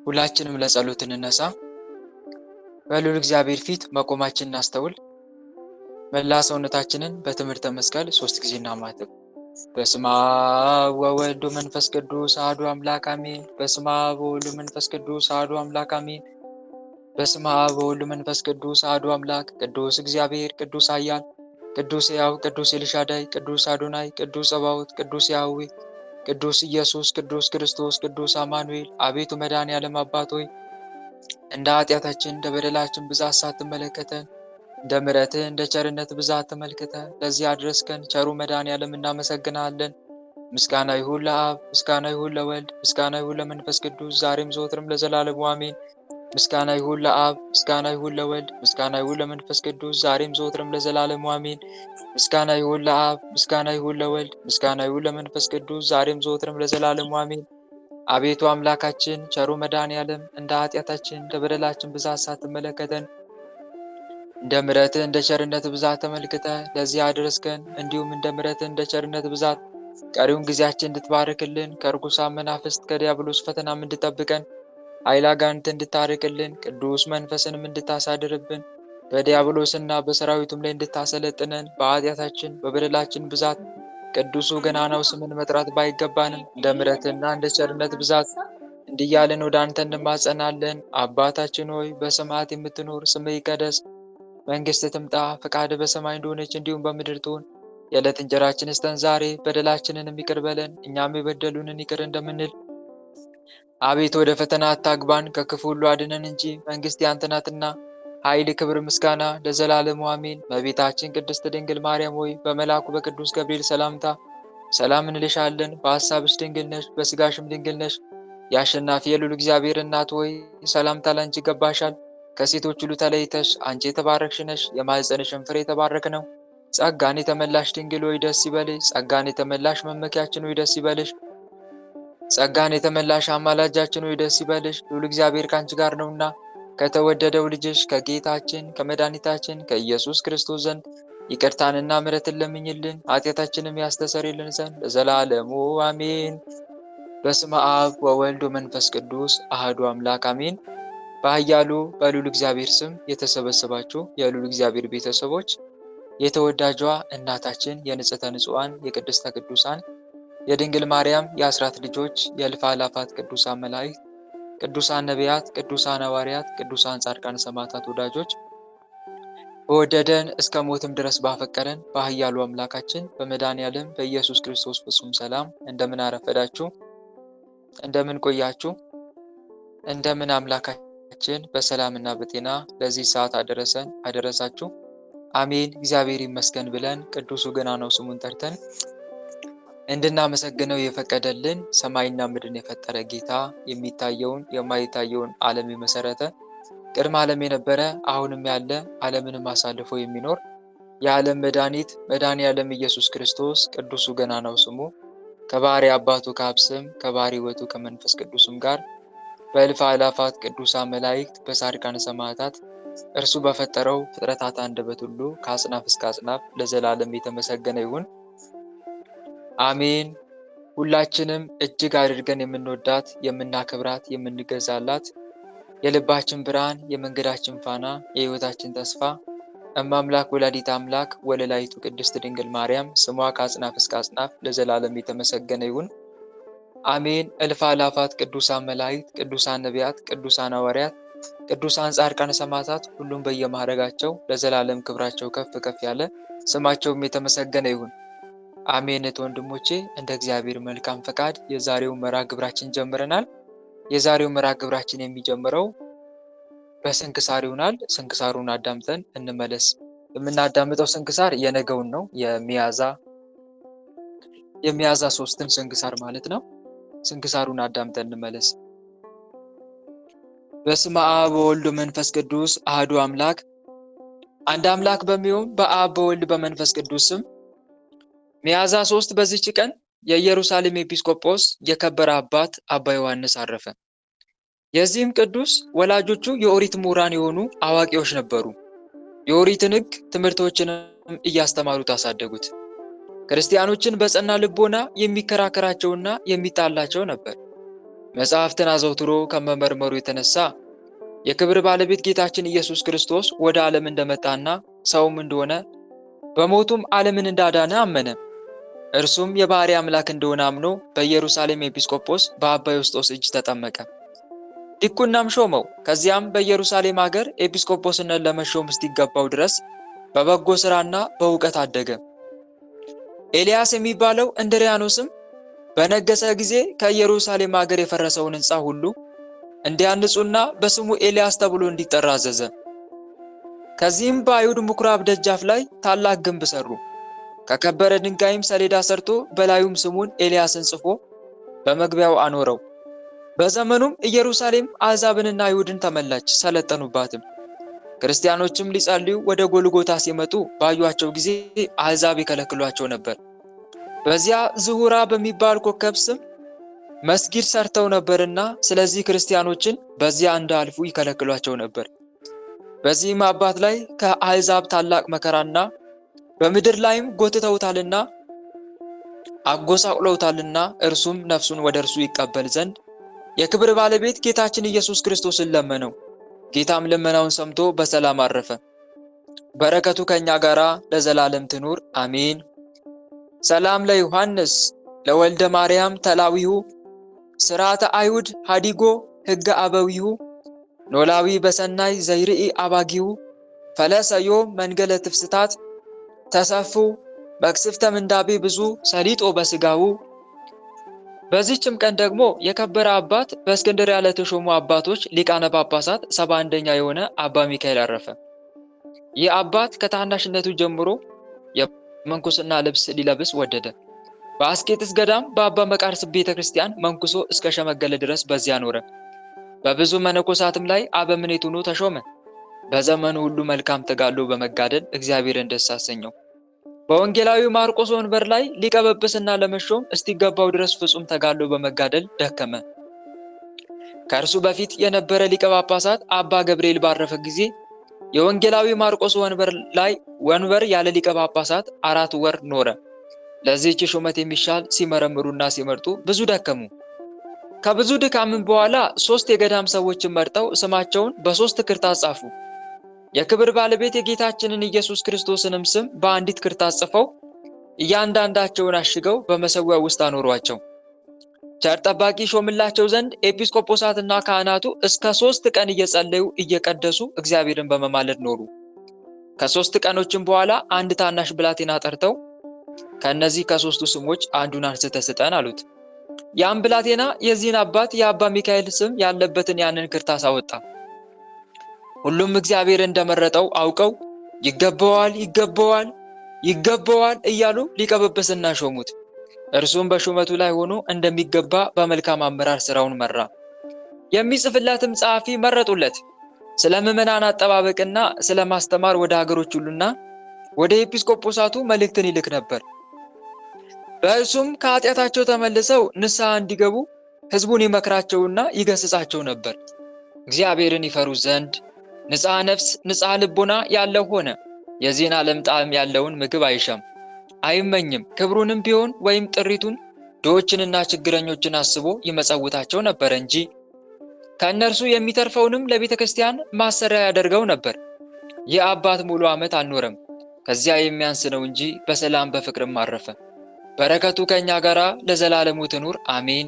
ሁላችንም ለጸሎት እንነሳ። በልዑል እግዚአብሔር ፊት መቆማችንን እናስተውል። መላ ሰውነታችንን በትምህርተ መስቀል 3 ጊዜ እናማትብ። በስመ አብ ወወልድ ወመንፈስ ቅዱስ አሐዱ አምላክ አሜን። በስመ አብ ወወልድ ወመንፈስ ቅዱስ አሐዱ አምላክ አሜን። በስመ አብ ወወልድ ወመንፈስ ቅዱስ አሐዱ አምላክ። ቅዱስ እግዚአብሔር፣ ቅዱስ ኃያል፣ ቅዱስ ሕያው፣ ቅዱስ ኤልሻዳይ፣ ቅዱስ አዶናይ፣ ቅዱስ ጸባኦት፣ ቅዱስ ያህዌ፣ ቅዱስ ኢየሱስ፣ ቅዱስ ክርስቶስ፣ ቅዱስ አማኑኤል። አቤቱ መድኃኔዓለም አባት ሆይ እንደ ኃጢአታችን እንደ በደላችን ብዛት ሳትመለከተን እንደ ምሕረትህ እንደ ቸርነት ብዛት ተመልክተህ ለዚህ አድረስከን ቸሩ መድኃኔዓለም እናመሰግናለን። ምስጋና ይሁን ለአብ፣ ምስጋና ይሁን ለወልድ፣ ምስጋና ይሁን ለመንፈስ ቅዱስ ዛሬም ዘወትርም ለዘላለሙ አሜን። ምስጋና ይሁን ለአብ፣ ምስጋና ይሁን ለወልድ፣ ምስጋና ይሁን ለመንፈስ ቅዱስ ዛሬም ዘወትርም ለዘላለሙ አሜን። ምስጋና ይሁን ለአብ፣ ምስጋና ይሁን ለወልድ፣ ምስጋና ይሁን ለመንፈስ ቅዱስ ዛሬም ዘወትርም ለዘላለሙ አሜን። አቤቱ አምላካችን ቸሩ መድኃኔዓለም እንደ ኃጢአታችን እንደ በደላችን ብዛት ሳትመለከተን እንደ ምሕረትህ እንደ ቸርነት ብዛት ተመልክተህ ለዚህ አድረስከን። እንዲሁም እንደ ምሕረትህ እንደ ቸርነት ብዛት ቀሪውን ጊዜያችን እንድትባርክልን ከርኩሳን መናፍስት ከዲያብሎስ ፈተናም እንድጠብቀን ኃይለ አጋንንት እንድታርቅልን ቅዱስ መንፈስንም እንድታሳድርብን በዲያብሎስና በሰራዊቱም ላይ እንድታሰለጥነን በኃጢአታችን በበደላችን ብዛት ቅዱሱ ገናናው ስምን መጥራት ባይገባንም እንደ ምሕረትና እንደ ቸርነት ብዛት እንዲያለን ወደ አንተ እንማጸናለን። አባታችን ሆይ በሰማያት የምትኖር ስምህ ይቀደስ፣ መንግሥትህ ትምጣ፣ ፈቃድህ በሰማይ እንደሆነች እንዲሁም በምድር ትሁን። የዕለት እንጀራችንን ስጠን ዛሬ፣ በደላችንን ይቅር በለን እኛም የበደሉንን ይቅር እንደምንል። አቤቱ ወደ ፈተና አታግባን ከክፉ ሁሉ አድነን እንጂ መንግሥት ያንተ ናትና ኃይል፣ ክብር፣ ምስጋና ለዘላለሙ አሜን። እመቤታችን ቅድስት ድንግል ማርያም ሆይ በመልአኩ በቅዱስ ገብርኤል ሰላምታ ሰላም እንልሻለን። በሐሳብሽ ድንግል ነሽ፣ በሥጋሽም ድንግል ነሽ። የአሸናፊ የልዑል እግዚአብሔር እናት ሆይ ሰላምታ ላንቺ ይገባሻል። ከሴቶች ሁሉ ተለይተሽ አንቺ የተባረክሽ ነሽ፣ የማኅፀንሽም ፍሬ የተባረከ ነው። ጸጋን የተመላሽ ድንግል ሆይ ደስ ይበልሽ። ጸጋን የተመላሽ መመኪያችን ሆይ ደስ ይበልሽ። ጸጋን የተመላሽ አማላጃችን ሆይ ደስ ይበልሽ። ልዑል እግዚአብሔር ከአንቺ ጋር ነውና ከተወደደው ልጅሽ ከጌታችን ከመድኃኒታችን ከኢየሱስ ክርስቶስ ዘንድ ይቅርታንና ምሕረትን ለምኝልን ኃጢአታችንም ያስተሰርይልን ዘንድ ለዘላለሙ አሜን። በስመ አብ ወወልድ ወመንፈስ ቅዱስ አሐዱ አምላክ አሜን። በኃያሉ በልዑል እግዚአብሔር ስም የተሰበሰባችሁ የልዑል እግዚአብሔር ቤተሰቦች የተወዳጇ እናታችን የንጽሕተ ንጹሐን የቅድስተ ቅዱሳን የድንግል ማርያም የአስራት ልጆች የእልፍ አእላፋት ቅዱሳን መላእክት ቅዱሳን ነቢያት ቅዱሳን ሐዋርያት ቅዱሳን ጻድቃን ሰማዕታት ወዳጆች በወደደን እስከ ሞትም ድረስ ባፈቀረን በኃያሉ አምላካችን በመድኃኔዓለም በኢየሱስ ክርስቶስ ፍጹም ሰላም እንደምን አረፈዳችሁ? እንደምን ቆያችሁ? እንደምን አምላካችን በሰላምና በጤና ለዚህ ሰዓት አደረሰን አደረሳችሁ? አሜን። እግዚአብሔር ይመስገን ብለን ቅዱሱ ገናናው ስሙን ጠርተን እንድናመሰግነው የፈቀደልን ሰማይና ምድርን የፈጠረ ጌታ የሚታየውን የማይታየውን ዓለም የመሰረተ ቅድመ ዓለም የነበረ አሁንም ያለ ዓለምንም አሳልፎ የሚኖር የዓለም መድኃኒት መድኃኔዓለም ኢየሱስ ክርስቶስ ቅዱሱ ገናናው ስሙ ከባሕርይ አባቱ ከአብ ስም ከባሕርይ ሕይወቱ ከመንፈስ ቅዱስም ጋር በእልፍ አእላፋት ቅዱሳን መላእክት በጻድቃን ሰማዕታት እርሱ በፈጠረው ፍጥረታት አንደበት ሁሉ ከአጽናፍ እስከ አጽናፍ ለዘላለም የተመሰገነ ይሁን። አሜን። ሁላችንም እጅግ አድርገን የምንወዳት የምናከብራት የምንገዛላት የልባችን ብርሃን የመንገዳችን ፋና የሕይወታችን ተስፋ እማምላክ ወላዲተ አምላክ ወለላይቱ ቅድስት ድንግል ማርያም ስሟ ከአጽናፍ እስከ አጽናፍ ለዘላለም የተመሰገነ ይሁን። አሜን። እልፍ አእላፋት ቅዱሳን መላእክት ቅዱሳን ነቢያት ቅዱሳን ሐዋርያት ቅዱሳን ጻድቃን ሰማዕታት ሁሉም በየማዕረጋቸው ለዘላለም ክብራቸው ከፍ ከፍ ያለ ስማቸውም የተመሰገነ ይሁን። አሜን። ወንድሞቼ እንደ እግዚአብሔር መልካም ፈቃድ የዛሬው መርሐ ግብራችን ጀምረናል። የዛሬው መርሐ ግብራችን የሚጀምረው በስንክሳር ይሆናል። ስንክሳሩን አዳምጠን እንመለስ። የምናዳምጠው ስንክሳር የነገውን ነው፣ የሚያዝያ 3ን ስንክሳር ማለት ነው። ስንክሳሩን አዳምጠን እንመለስ። በስመ አብ ወወልድ ወመንፈስ ቅዱስ አሐዱ አምላክ አንድ አምላክ በሚሆን በአብ በወልድ በመንፈስ ቅዱስ ስም ሚያዝያ 3 በዚች ቀን የኢየሩሳሌም ኤጲስቆጶስ የከበረ አባት አባ ዮሐንስ አረፈ። የዚህም ቅዱስ ወላጆቹ የኦሪት ምሁራን የሆኑ አዋቂዎች ነበሩ። የኦሪትን ሕግ ትምህርቶችንም እያስተማሩት አሳደጉት። ክርስቲያኖችን በጸና ልቦና የሚከራከራቸውና የሚጣላቸው ነበር። መጽሐፍትን አዘውትሮ ከመመርመሩ የተነሳ የክብር ባለቤት ጌታችን ኢየሱስ ክርስቶስ ወደ ዓለም እንደመጣና ሰውም እንደሆነ በሞቱም ዓለምን እንዳዳነ አመነ። እርሱም የባሕርይ አምላክ እንደሆነ አምኖ በኢየሩሳሌም ኤጲስቆጶስ በአባ ዮስጦስ እጅ ተጠመቀ። ዲቁናም ሾመው። ከዚያም በኢየሩሳሌም ሀገር ኤጲስቆጶስነት ለመሾም እስኪገባው ድረስ በበጎ ሥራና በእውቀት አደገ። ኤልያስ የሚባለው እንድርያኖስም በነገሰ ጊዜ ከኢየሩሳሌም ሀገር የፈረሰውን ሕንፃ ሁሉ እንዲያንጹና በስሙ ኤልያስ ተብሎ እንዲጠራ አዘዘ። ከዚህም በአይሁድ ምኩራብ ደጃፍ ላይ ታላቅ ግንብ ሰሩ። ከከበረ ድንጋይም ሰሌዳ ሰርቶ በላዩም ስሙን ኤልያስን ጽፎ በመግቢያው አኖረው። በዘመኑም ኢየሩሳሌም አሕዛብንና አይሁድን ተመላች፣ ሰለጠኑባትም። ክርስቲያኖችም ሊጸልዩ ወደ ጎልጎታ ሲመጡ ባዩአቸው ጊዜ አሕዛብ ይከለክሏቸው ነበር። በዚያ ዝሁራ በሚባል ኮከብ ስም መስጊድ ሰርተው ነበርና ስለዚህ ክርስቲያኖችን በዚያ እንዳልፉ ይከለክሏቸው ነበር። በዚህም አባት ላይ ከአሕዛብ ታላቅ መከራና በምድር ላይም ጎትተውታልና አጎሳቁለውታልና እርሱም ነፍሱን ወደ እርሱ ይቀበል ዘንድ የክብር ባለቤት ጌታችን ኢየሱስ ክርስቶስን ለመነው። ጌታም ልመናውን ሰምቶ በሰላም አረፈ። በረከቱ ከእኛ ጋር ለዘላለም ትኑር አሜን። ሰላም ለዮሐንስ ለወልደ ማርያም ተላዊሁ ስርዓተ አይሁድ ሀዲጎ ሕገ አበዊሁ ኖላዊ በሰናይ ዘይርኢ አባጊሁ ፈለሰዮ መንገለ ትፍስታት ተሰፉ መቅስፍተ ምንዳቤ ብዙ ሰሊጦ በስጋው። በዚህችም ቀን ደግሞ የከበረ አባት በእስክንድርያ ለተሾሙ አባቶች ሊቃነ ጳጳሳት 71ኛ የሆነ አባ ሚካኤል አረፈ። ይህ አባት ከታናሽነቱ ጀምሮ የመንኩስና ልብስ ሊለብስ ወደደ። በአስኬጥስ ገዳም በአባ መቃርስ ቤተ ክርስቲያን መንኩሶ እስከ ሸመገለ ድረስ በዚያ ኖረ። በብዙ መነኮሳትም ላይ አበምኔት ሆኖ ተሾመ። በዘመኑ ሁሉ መልካም ተጋድሎ በመጋደል እግዚአብሔርን ደስ አሰኘው። በወንጌላዊ ማርቆስ ወንበር ላይ ሊቀ ጵጵስና ለመሾም እስኪገባው ድረስ ፍጹም ተጋድሎ በመጋደል ደከመ። ከእርሱ በፊት የነበረ ሊቀ ጳጳሳት አባ ገብርኤል ባረፈ ጊዜ የወንጌላዊ ማርቆስ ወንበር ያለ ሊቀ ጳጳሳት 4 ወር ኖረ። ለዚህች ሹመት የሚሻል ሲመረምሩና ሲመርጡ ብዙ ደከሙ። ከብዙ ድካምን በኋላ 3 የገዳም ሰዎችን መርጠው ስማቸውን በ3 ክርታስ ጻፉ። የክብር ባለቤት የጌታችንን ኢየሱስ ክርስቶስንም ስም በአንዲት ክርታስ ጽፈው እያንዳንዳቸውን አሽገው በመሠዊያው ውስጥ አኖሯቸው። ቸር ጠባቂ ሾምላቸው ዘንድ ኤጲስቆጶሳትና ካህናቱ እስከ 3 ቀን እየጸለዩ እየቀደሱ እግዚአብሔርን በመማለድ ኖሩ። ከ3 ቀኖችም በኋላ አንድ ታናሽ ብላቴና ጠርተው ከእነዚህ ከ3ቱ ስሞች አንዱን አንስተህ ስጠን አሉት። ያም ብላቴና የዚህን አባት የአባ ሚካኤል ስም ያለበትን ያንን ክርታስ አወጣ። ሁሉም እግዚአብሔር እንደመረጠው አውቀው ይገባዋል፣ ይገባዋል፣ ይገባዋል እያሉ ሊቀ ጵጵስና ሾሙት። እርሱም በሹመቱ ላይ ሆኖ እንደሚገባ በመልካም አመራር ስራውን መራ። የሚጽፍለትም ጸሐፊ መረጡለት። ስለ ምዕመናን አጠባበቅና ስለ ማስተማር ወደ ሀገሮች ሁሉና ወደ ኤጲስቆጶሳቱ መልእክትን ይልክ ነበር። በእርሱም ከኃጢአታቸው ተመልሰው ንስሐ እንዲገቡ ሕዝቡን ይመክራቸውና ይገስጻቸው ነበር። እግዚአብሔርን ይፈሩ ዘንድ ንጽሐ ነፍስ ንጽሐ ልቦና ያለው ሆነ። የዚህን ዓለም ጣዕም ያለውን ምግብ አይሻም አይመኝም። ክብሩንም ቢሆን ወይም ጥሪቱን ድሆችንና ችግረኞችን አስቦ ይመጸውታቸው ነበር እንጂ ከእነርሱ የሚተርፈውንም ለቤተ ክርስቲያን ማሰሪያ ያደርገው ነበር። ይህ አባት ሙሉ ዓመት አልኖረም፣ ከዚያ የሚያንስ ነው እንጂ በሰላም በፍቅርም አረፈ። በረከቱ ከእኛ ጋር ለዘላለሙ ትኑር አሜን።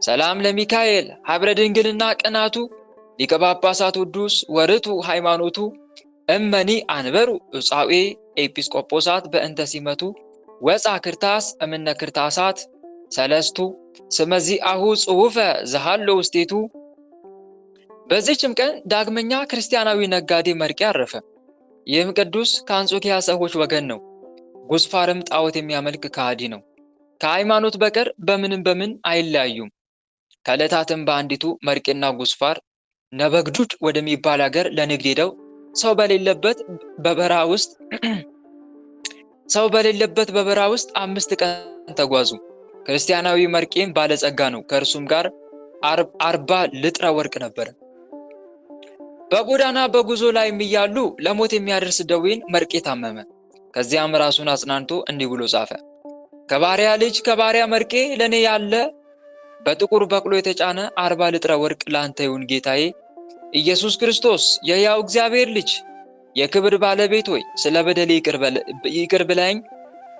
ሰላም ለሚካኤል ሀብረ ድንግልና ቅናቱ ሊቀ ጳጳሳት ውዱስ ወርቱ ሃይማኖቱ እመኒ አንበሩ እጻዌ ኤጲስቆጶሳት በእንተ ሲመቱ ወፃ ክርታስ እምነ ክርታሳት ሰለስቱ ስመዚ አሁ ጽሑፈ ዘሃሎ ውስቴቱ። በዚህችም ቀን ዳግመኛ ክርስቲያናዊ ነጋዴ መርቄ አረፈ። ይህም ቅዱስ ከአንጾኪያ ሰዎች ወገን ነው። ጉስፋርም ጣዖት የሚያመልክ ከሃዲ ነው። ከሃይማኖት በቀር በምን አይለያዩም። ከዕለታትም በአንዲቱ መርቄና ጉስፋር ነበግዱድ ወደሚባል ሀገር ለንግድ ሄደው ሰው በሌለበት በበረሃ ውስጥ 5 ቀን ተጓዙ። ክርስቲያናዊ መርቄም ባለጸጋ ነው። ከእርሱም ጋር 40 ልጥረ ወርቅ ነበረ። በጎዳና በጉዞ ላይ እያሉ ለሞት የሚያደርስ ደዌን መርቄ ታመመ። ከዚያም ራሱን አጽናንቶ እንዲህ ብሎ ጻፈ። ከባሪያ ልጅ ከባሪያ መርቄ ለኔ ያለ በጥቁር በቅሎ የተጫነ 40 ልጥረ ወርቅ ላንተ ይሁን ጌታዬ ኢየሱስ ክርስቶስ የሕያው እግዚአብሔር ልጅ የክብር ባለቤት ሆይ ስለ በደሌ ይቅር ብለኸኝ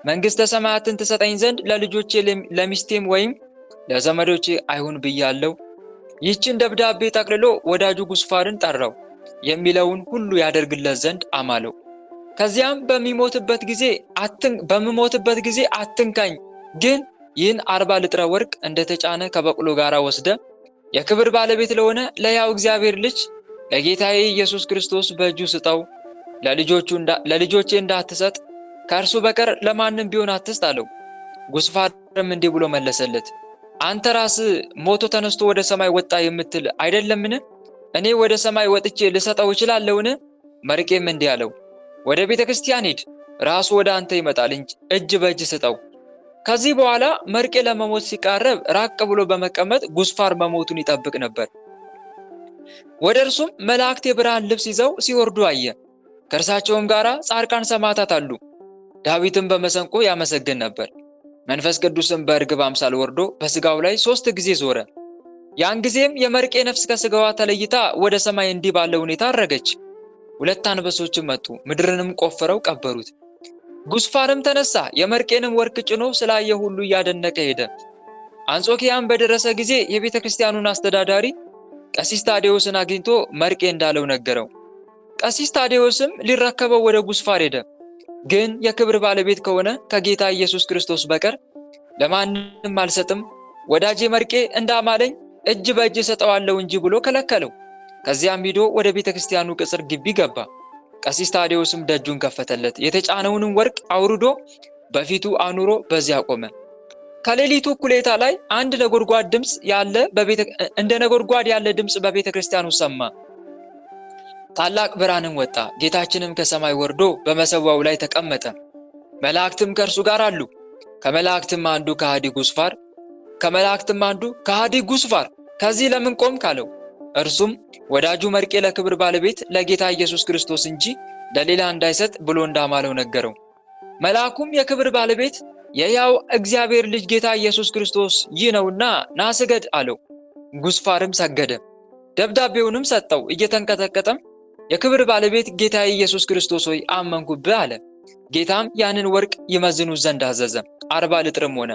መንግሥተ ሰማያትን ትሰጠኝ ዘንድ ለልጆቼ ለሚስቴም ወይም ለዘመዶቼ አይሁን ብያለሁ። ይህችን ደብዳቤ ጠቅልሎ ወዳጁ ጉስፋርን ጠራው፣ የሚለውን ሁሉ ያደርግለት ዘንድ አማለው። ከዚያም በምሞትበት ጊዜ አትንካኝ፣ ግን ይህን 40 ልጥረ ወርቅ እንደተጫነ ከበቅሎ ጋር ወስደ የክብር ባለቤት ለሆነ ለሕያው እግዚአብሔር ልጅ ለጌታዬ ኢየሱስ ክርስቶስ በእጁ ስጠው። ለልጆቼ እንዳትሰጥ ከእርሱ በቀር ለማንም ቢሆን አትስጥ አለው። ጉስፋርም እንዲህ ብሎ መለሰለት፣ አንተ ራስህ ሞቶ ተነስቶ ወደ ሰማይ ወጣ የምትል አይደለምን? እኔ ወደ ሰማይ ወጥቼ ልሰጠው እችላለሁን? መርቄም እንዲህ አለው፣ ወደ ቤተ ክርስቲያን ሂድ፣ ራሱ ወደ አንተ ይመጣል፣ እጅ በእጅ ስጠው። ከዚህ በኋላ መርቄ ለመሞት ሲቃረብ ራቅ ብሎ በመቀመጥ ጉስፋር መሞቱን ይጠብቅ ነበር። ወደ እርሱም መላእክት የብርሃን ልብስ ይዘው ሲወርዱ አየ። ከእርሳቸውም ጋር ጻድቃን ሰማዕታት አሉ። ዳዊትም በመሰንቆ ያመሰግን ነበር። መንፈስ ቅዱስም በእርግብ አምሳል ወርዶ በስጋው ላይ 3 ጊዜ ዞረ። ያን ጊዜም የመርቄ ነፍስ ከስጋዋ ተለይታ ወደ ሰማይ እንዲህ ባለ ሁኔታ አረገች። 2 አንበሶችም መጡ፣ ምድርንም ቆፍረው ቀበሩት። ጉስፋርም ተነሳ፣ የመርቄንም ወርቅ ጭኖ ስላየ ሁሉ እያደነቀ ሄደ። አንጾኪያም በደረሰ ጊዜ የቤተ ክርስቲያኑን አስተዳዳሪ ቀሲስ ታዴዎስን አግኝቶ መርቄ እንዳለው ነገረው። ቀሲስ ታዴዎስም ሊረከበው ወደ ጉስፋር ሄደ። ግን የክብር ባለቤት ከሆነ ከጌታ ኢየሱስ ክርስቶስ በቀር ለማንም አልሰጥም፣ ወዳጄ መርቄ እንዳማለኝ እጅ በእጅ ሰጠዋለሁ እንጂ ብሎ ከለከለው። ከዚያም ሂዶ ወደ ቤተ ክርስቲያኑ ቅጽር ግቢ ገባ። ቀሲስ ታዴዎስም ደጁን ከፈተለት። የተጫነውንም ወርቅ አውርዶ በፊቱ አኑሮ በዚያ ቆመ። ከሌሊቱ እኩሌታ ላይ አንድ ነጎድጓድ ድምፅ እንደ ነጎድጓድ ያለ ድምፅ በቤተ ክርስቲያኑ ሰማ። ታላቅ ብርሃንም ወጣ። ጌታችንም ከሰማይ ወርዶ በመሰዋው ላይ ተቀመጠ። መላእክትም ከእርሱ ጋር አሉ። ከመላእክትም አንዱ ከሃዲ ጉስፋር ከዚህ ለምን ቆምክ አለው። እርሱም ወዳጁ መርቄ ለክብር ባለቤት ለጌታ ኢየሱስ ክርስቶስ እንጂ ለሌላ እንዳይሰጥ ብሎ እንዳማለው ነገረው። መልአኩም የክብር ባለቤት የሕያው እግዚአብሔር ልጅ ጌታ ኢየሱስ ክርስቶስ ይህ ነውና ና ስገድ አለው። ጉስፋርም ሰገደ። ደብዳቤውንም ሰጠው። እየተንቀጠቀጠም የክብር ባለቤት ጌታ ኢየሱስ ክርስቶስ ሆይ አመንኩብህ አለ። ጌታም ያንን ወርቅ ይመዝኑት ዘንድ አዘዘ። 40 ልጥርም ሆነ።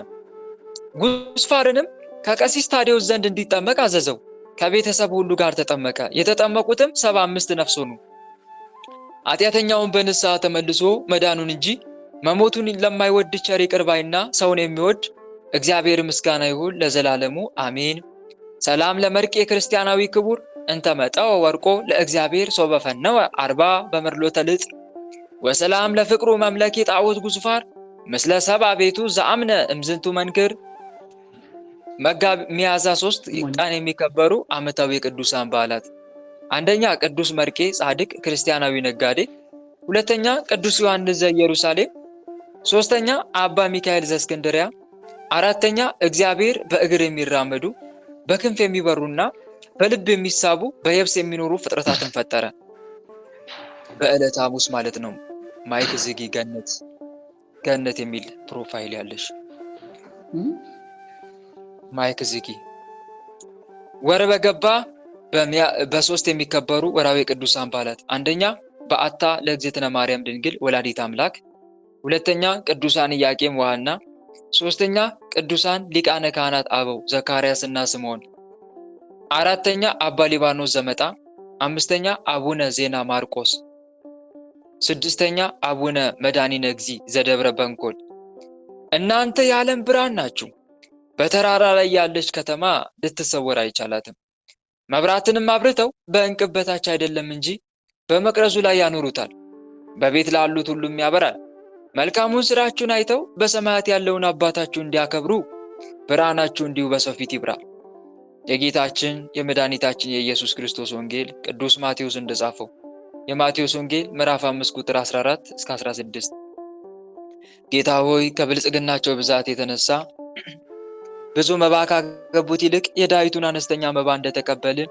ጉስፋርንም ከቀሲስ ታዴዎስ ዘንድ እንዲጠመቅ አዘዘው። ከቤተሰብ ሁሉ ጋር ተጠመቀ። የተጠመቁትም 75 ነፍስ ሆኑ። ኃጢአተኛውን በንስሐ ተመልሶ መዳኑን እንጂ መሞቱን ለማይወድ ቸር ይቅር ባይና ሰውን የሚወድ እግዚአብሔር ምስጋና ይሁን ለዘላለሙ አሜን። ሰላም ለመርቄ ክርስቲያናዊ ክቡር እንተመጠው ወርቆ ለእግዚአብሔር ሶበፈነወ 40 በመርሎተ ልጥ ወሰላም ለፍቅሩ መምለኪ ጣዖት ጉስፋር ምስለ ሰብአ ቤቱ ዘአምነ እምዝንቱ መንክር። ሚያዝያ 3 ቀን የሚከበሩ ዓመታዊ የቅዱሳን በዓላት፣ አንደኛ ቅዱስ መርቄ ጻድቅ ክርስቲያናዊ ነጋዴ፣ ሁለተኛ ቅዱስ ዮሐንስ ዘኢየሩሳሌም፣ ሶስተኛ አባ ሚካኤል ዘእስክንድርያ፣ አራተኛ እግዚአብሔር በእግር የሚራመዱ በክንፍ የሚበሩና በልብ የሚሳቡ በየብስ የሚኖሩ ፍጥረታትን ፈጠረ። በዕለተ ሐሙስ ማለት ነው። ማይክ ዝጊ። ገነት የሚል ፕሮፋይል ያለሽ ማይክ ዝጊ። ወር በገባ በ3 የሚከበሩ ወራዊ ቅዱሳን በዓላት፣ አንደኛ በዓታ ለእግዝእትነ ማርያም ድንግል ወላዲተ አምላክ፣ ሁለተኛ ቅዱሳን ኢያቄም ወሐና፣ ሶስተኛ ቅዱሳን ሊቃነ ካህናት አበው ዘካርያስ እና ስምዖን፣ አራተኛ አባ ሊባኖስ ዘመጣ፣ አምስተኛ አቡነ ዜና ማርቆስ፣ ስድስተኛ አቡነ መድኃኒነ እግዚእ ዘደብረ በንኮል። እናንተ የዓለም ብርሃን ናችሁ። በተራራ ላይ ያለች ከተማ ልትሰወር አይቻላትም። መብራትንም አብርተው በእንቅብ በታች አይደለም እንጂ በመቅረዙ ላይ ያኖሩታል፣ በቤት ላሉት ሁሉም ያበራል። መልካሙን ስራችሁን አይተው በሰማያት ያለውን አባታችሁ እንዲያከብሩ ብርሃናችሁ እንዲሁ በሰው ፊት ይብራ። የጌታችን የመድኃኒታችን የኢየሱስ ክርስቶስ ወንጌል ቅዱስ ማቴዎስ እንደጻፈው የማቴዎስ ወንጌል ምዕራፍ 5 ቁጥር 14 እስከ 16። ጌታ ሆይ ከብልጽግናቸው ብዛት የተነሳ ብዙ መባ ካገቡት ይልቅ የዳዊቱን አነስተኛ መባ እንደተቀበልን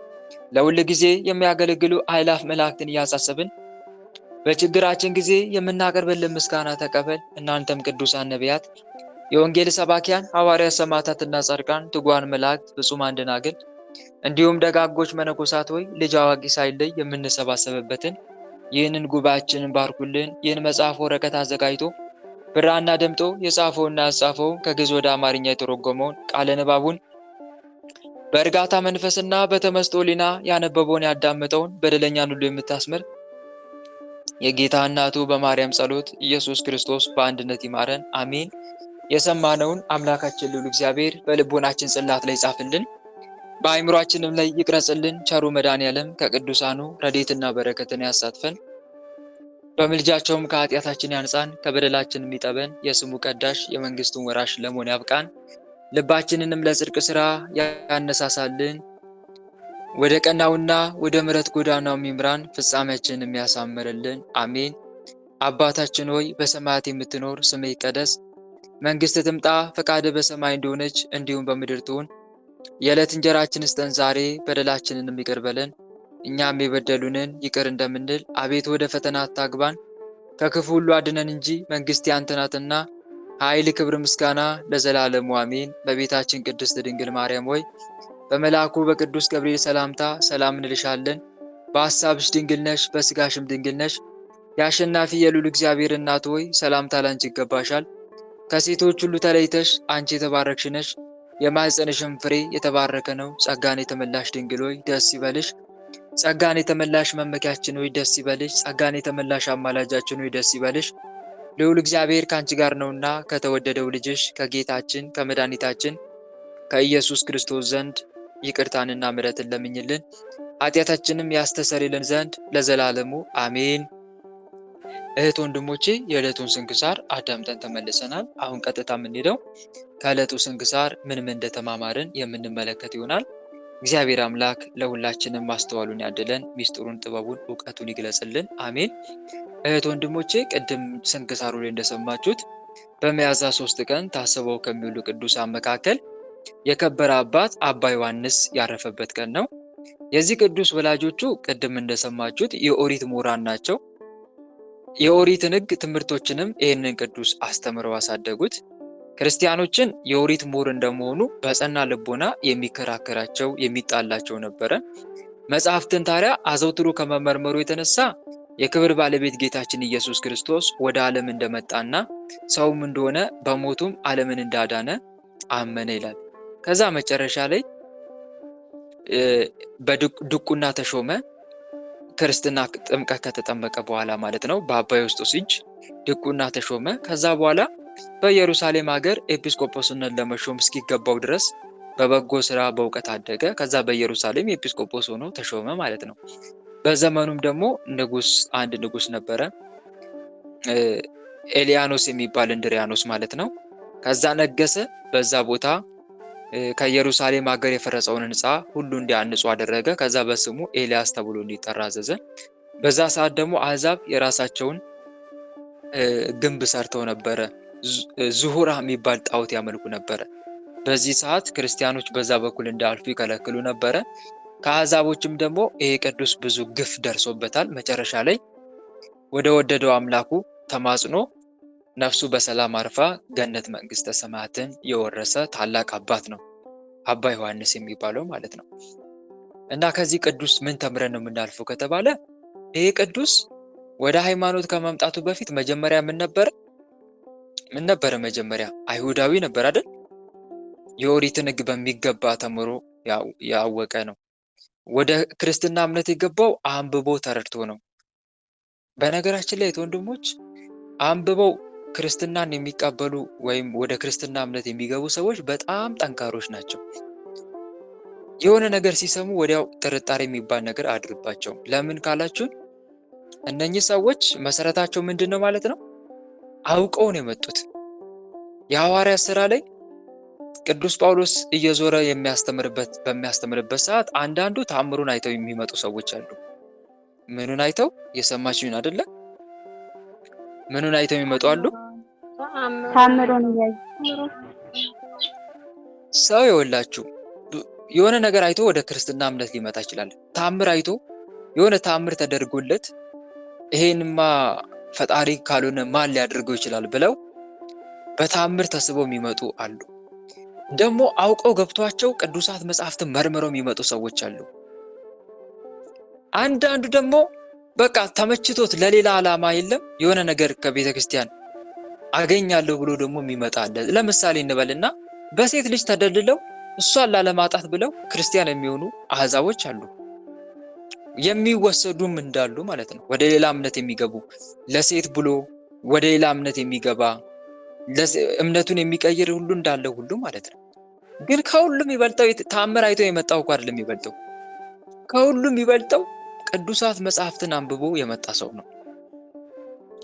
ለሁል ጊዜ የሚያገለግሉ አእላፍ መላእክትን እያሳሰብን በችግራችን ጊዜ የምናቀርብልን ምስጋና ተቀበል። እናንተም ቅዱሳን ነቢያት፣ የወንጌል ሰባኪያን ሐዋርያት፣ ሰማዕታትና ጻድቃን፣ ትጉሃን መላእክት፣ ፍጹማን ደናግል እንዲሁም ደጋጎች መነኮሳት ሆይ ልጅ አዋቂ ሳይለይ የምንሰባሰብበትን ይህንን ጉባኤያችንን ባርኩልን። ይህን መጽሐፍ ወረቀት አዘጋጅቶ ብራና ደምጦ የጻፈውና ያጻፈውን ከግዕዝ ወደ አማርኛ የተረጎመውን ቃለ ንባቡን በእርጋታ መንፈስና በተመስጦ ሊና ያነበበውን ያዳመጠውን በደለኛን ሁሉ የምታስምር የጌታ እናቱ በማርያም ጸሎት ኢየሱስ ክርስቶስ በአንድነት ይማረን፣ አሜን። የሰማነውን አምላካችን ልዑል እግዚአብሔር በልቦናችን ጽላት ላይ ጻፍልን፣ በአእምሯችንም ላይ ይቅረጽልን። ቸሩ መድኃኔዓለም ከቅዱሳኑ ረድኤትና በረከትን ያሳትፈን፣ በምልጃቸውም ከኃጢአታችን ያንጻን፣ ከበደላችን የሚጠበን፣ የስሙ ቀዳሽ የመንግስቱን ወራሽ ለመሆን ያብቃን። ልባችንንም ለጽድቅ ሥራ ያነሳሳልን፣ ወደ ቀናውና ወደ ምሕረት ጎዳናው የሚምራን፣ ፍጻሜያችንን የሚያሳምርልን፣ አሜን። አባታችን ሆይ በሰማያት የምትኖር ስምህ ይቀደስ፣ መንግሥትህ ትምጣ፣ ፈቃድህ በሰማይ እንደሆነች እንዲሁም በምድር ትሁን። የዕለት እንጀራችንን ስጠን ዛሬ፣ በደላችንን ይቅር በለን እኛም የበደሉንን ይቅር እንደምንል፣ አቤቱ ወደ ፈተና አታግባን ከክፉ ሁሉ አድነን እንጂ መንግሥት ያንተ ናትና ኃይል፣ ክብር፣ ምስጋና ለዘላለሙ አሜን። በቤታችን ቅድስት ድንግል ማርያም ሆይ በመልአኩ በቅዱስ ገብርኤል ሰላምታ ሰላም እንልሻለን። በሐሳብሽ ድንግል ነሽ፣ በሥጋሽም ድንግል ነሽ። የአሸናፊ የልዑል እግዚአብሔር እናት ሆይ ሰላምታ ላንቺ ይገባሻል። ከሴቶች ሁሉ ተለይተሽ አንቺ የተባረክሽ ነሽ፣ የማኅፀንሽም ፍሬ የተባረከ ነው። ጸጋን የተመላሽ ድንግል ሆይ ደስ ይበልሽ። ጸጋን የተመላሽ መመኪያችን ሆይ ደስ ይበልሽ። ጸጋን የተመላሽ አማላጃችን ሆይ ደስ ይበልሽ። ልዑል እግዚአብሔር ከአንቺ ጋር ነውና ከተወደደው ልጅሽ ከጌታችን ከመድኃኒታችን ከኢየሱስ ክርስቶስ ዘንድ ይቅርታንና ምሕረትን ለምኝልን ኃጢአታችንም ያስተሰርይልን ዘንድ ለዘላለሙ አሜን። እህት ወንድሞቼ የዕለቱን ስንክሳር አዳምጠን ተመልሰናል። አሁን ቀጥታ የምንሄደው ከዕለቱ ስንክሳር ምን እንደተማማርን የምንመለከት ይሆናል። እግዚአብሔር አምላክ ለሁላችንም ማስተዋሉን ያድለን፣ ሚስጥሩን፣ ጥበቡን፣ እውቀቱን ይግለጽልን፣ አሜን። እህት ወንድሞቼ ቅድም ስንክሳሩ ላይ እንደሰማችሁት በሚያዝያ 3 ቀን ታስበው ከሚውሉ ቅዱሳን መካከል የከበረ አባት አባ ዮሐንስ ያረፈበት ቀን ነው። የዚህ ቅዱስ ወላጆቹ ቅድም እንደሰማችሁት የኦሪት ምሁራን ናቸው። የኦሪትን ሕግ ትምህርቶችንም ይህንን ቅዱስ አስተምረው አሳደጉት። ክርስቲያኖችን የኦሪት ምሁር እንደመሆኑ በጸና ልቦና የሚከራከራቸው የሚጣላቸው ነበረ። መጽሐፍትን ታዲያ አዘውትሮ ከመመርመሩ የተነሳ የክብር ባለቤት ጌታችን ኢየሱስ ክርስቶስ ወደ ዓለም እንደመጣና ሰውም እንደሆነ በሞቱም ዓለምን እንዳዳነ አመነ ይላል። ከዛ መጨረሻ ላይ በድቁና ተሾመ። ክርስትና ጥምቀት ከተጠመቀ በኋላ ማለት ነው። በአባ ዮስጦስ እጅ ድቁና ተሾመ። ከዛ በኋላ በኢየሩሳሌም ሀገር ኤጲስቆጶስነት ለመሾም እስኪገባው ድረስ በበጎ ስራ በእውቀት አደገ። ከዛ በኢየሩሳሌም ኤጲስቆጶስ ሆኖ ተሾመ ማለት ነው። በዘመኑም ደግሞ አንድ ንጉስ ነበረ፣ ኤልያኖስ የሚባል እንድሪያኖስ ማለት ነው። ከዛ ነገሰ። በዛ ቦታ ከኢየሩሳሌም ሀገር የፈረሰውን ሕንፃ ሁሉ እንዲያንጹ አደረገ። ከዛ በስሙ ኤልያስ ተብሎ እንዲጠራ አዘዘ። በዛ ሰዓት ደግሞ አሕዛብ የራሳቸውን ግንብ ሰርተው ነበረ። ዙሁራ የሚባል ጣዖት ያመልኩ ነበረ። በዚህ ሰዓት ክርስቲያኖች በዛ በኩል እንዳልፉ ይከለክሉ ነበረ። ከአሕዛቦችም ደግሞ ይሄ ቅዱስ ብዙ ግፍ ደርሶበታል። መጨረሻ ላይ ወደ ወደደው አምላኩ ተማጽኖ ነፍሱ በሰላም አርፋ ገነት መንግስተ ሰማያትን የወረሰ ታላቅ አባት ነው አባ ዮሐንስ የሚባለው ማለት ነው። እና ከዚህ ቅዱስ ምን ተምረን ነው የምናልፈው ከተባለ ይሄ ቅዱስ ወደ ሃይማኖት ከመምጣቱ በፊት መጀመሪያ ምን ነበረ? መጀመሪያ አይሁዳዊ ነበር አይደል? የኦሪትን ሕግ በሚገባ ተምሮ ያወቀ ነው። ወደ ክርስትና እምነት የገባው አንብቦ ተረድቶ ነው። በነገራችን ላይ ወንድሞች አንብበው ክርስትናን የሚቀበሉ ወይም ወደ ክርስትና እምነት የሚገቡ ሰዎች በጣም ጠንካሮች ናቸው። የሆነ ነገር ሲሰሙ ወዲያው ጥርጣሬ የሚባል ነገር አያድርባቸውም። ለምን ካላችሁን እነኚህ ሰዎች መሰረታቸው ምንድን ነው ማለት ነው? አውቀው ነው የመጡት። የሐዋርያት ሥራ ላይ ቅዱስ ጳውሎስ እየዞረ በሚያስተምርበት ሰዓት አንዳንዱ ተአምሩን አይተው የሚመጡ ሰዎች አሉ። ምኑን አይተው? የሰማችሁን አይደለ? ምኑን አይተው የሚመጡ አሉ? ታምሩን ያይ ሰው ይወላችሁ የሆነ ነገር አይቶ ወደ ክርስትና እምነት ሊመጣ ይችላል። ታምር አይቶ የሆነ ታምር ተደርጎለት ይሄንማ ፈጣሪ ካልሆነ ማን ሊያደርገው ይችላል ብለው በተአምር ተስበው የሚመጡ አሉ። ደግሞ አውቀው ገብቷቸው ቅዱሳት መጻሕፍትን መርምረው የሚመጡ ሰዎች አሉ። አንዳንዱ ደግሞ በቃ ተመችቶት ለሌላ ዓላማ የለም የሆነ ነገር ከቤተክርስቲያን አገኛለሁ ብሎ ደግሞ የሚመጣ አለ። ለምሳሌ እንበልና በሴት ልጅ ተደልለው እሷን ላለማጣት ብለው ክርስቲያን የሚሆኑ አህዛቦች አሉ። የሚወሰዱም እንዳሉ ማለት ነው። ወደ ሌላ እምነት የሚገቡ ለሴት ብሎ ወደ ሌላ እምነት የሚገባ እምነቱን የሚቀይር ሁሉ እንዳለ ሁሉ ማለት ነው። ግን ከሁሉም ይበልጠው ተአምር አይቶ የመጣው እኮ አይደለም ይበልጠው። ከሁሉም ይበልጠው ቅዱሳት መጻሕፍትን አንብቦ የመጣ ሰው ነው።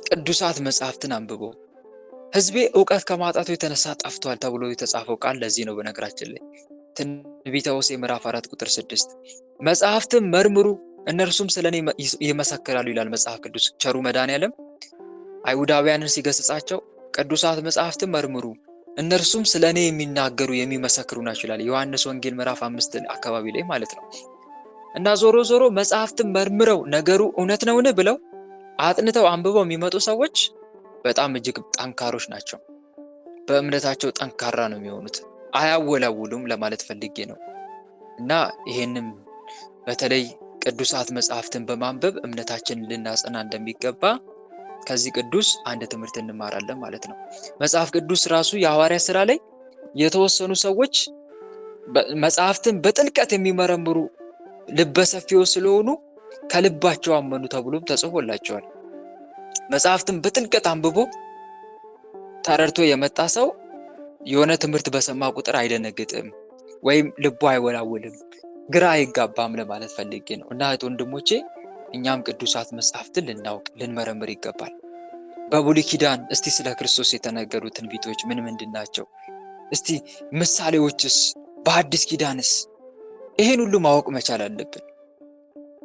ቅዱሳት መጻሕፍትን አንብቦ ሕዝቤ ዕውቀት ከማጣቱ የተነሳ ጠፍቷል ተብሎ የተጻፈው ቃል ለዚህ ነው። በነገራችን ላይ ትንቢተ ሆሴዕ ምዕራፍ 4 ቁጥር 6 መጻሕፍትን መርምሩ እነርሱም ስለኔ ይመሰክራሉ ይላል መጽሐፍ ቅዱስ። ቸሩ መድኃኔዓለም አይሁዳውያንን ሲገስጻቸው ቅዱሳት መጻሕፍትን መርምሩ እነርሱም ስለኔ የሚናገሩ የሚመሰክሩ ናቸው ይላል። ዮሐንስ ወንጌል ምዕራፍ 5 አካባቢ ላይ ማለት ነው። እና ዞሮ ዞሮ መጻሕፍትን መርምረው ነገሩ እውነት ነውን ብለው አጥንተው አንብበው የሚመጡ ሰዎች በጣም እጅግ ጠንካሮች ናቸው። በእምነታቸው ጠንካራ ነው የሚሆኑት፣ አያወላውሉም ለማለት ፈልጌ ነው። እና ይሄንም በተለይ ቅዱሳት መጻሕፍትን በማንበብ እምነታችንን ልናጸና እንደሚገባ ከዚህ ቅዱስ አንድ ትምህርት እንማራለን ማለት ነው። መጽሐፍ ቅዱስ ራሱ የሐዋርያት ሥራ ላይ የተወሰኑ ሰዎች መጽሐፍትን በጥልቀት የሚመረምሩ ልበሰፊዎች ስለሆኑ ከልባቸው አመኑ ተብሎም ተጽፎላቸዋል። መጽሐፍትን በጥልቀት አንብቦ ተረድቶ የመጣ ሰው የሆነ ትምህርት በሰማ ቁጥር አይደነግጥም ወይም ልቡ አይወላውልም፣ ግራ አይጋባም ለማለት ፈልጌ ነው። እና እህት ወንድሞቼ እኛም ቅዱሳት መጽሐፍትን ልናውቅ ልንመረምር ይገባል። በብሉይ ኪዳን እስቲ ስለ ክርስቶስ የተነገሩ ትንቢቶች ምን ምንድን ናቸው? እስቲ ምሳሌዎችስ? በአዲስ ኪዳንስ? ይሄን ሁሉ ማወቅ መቻል አለብን።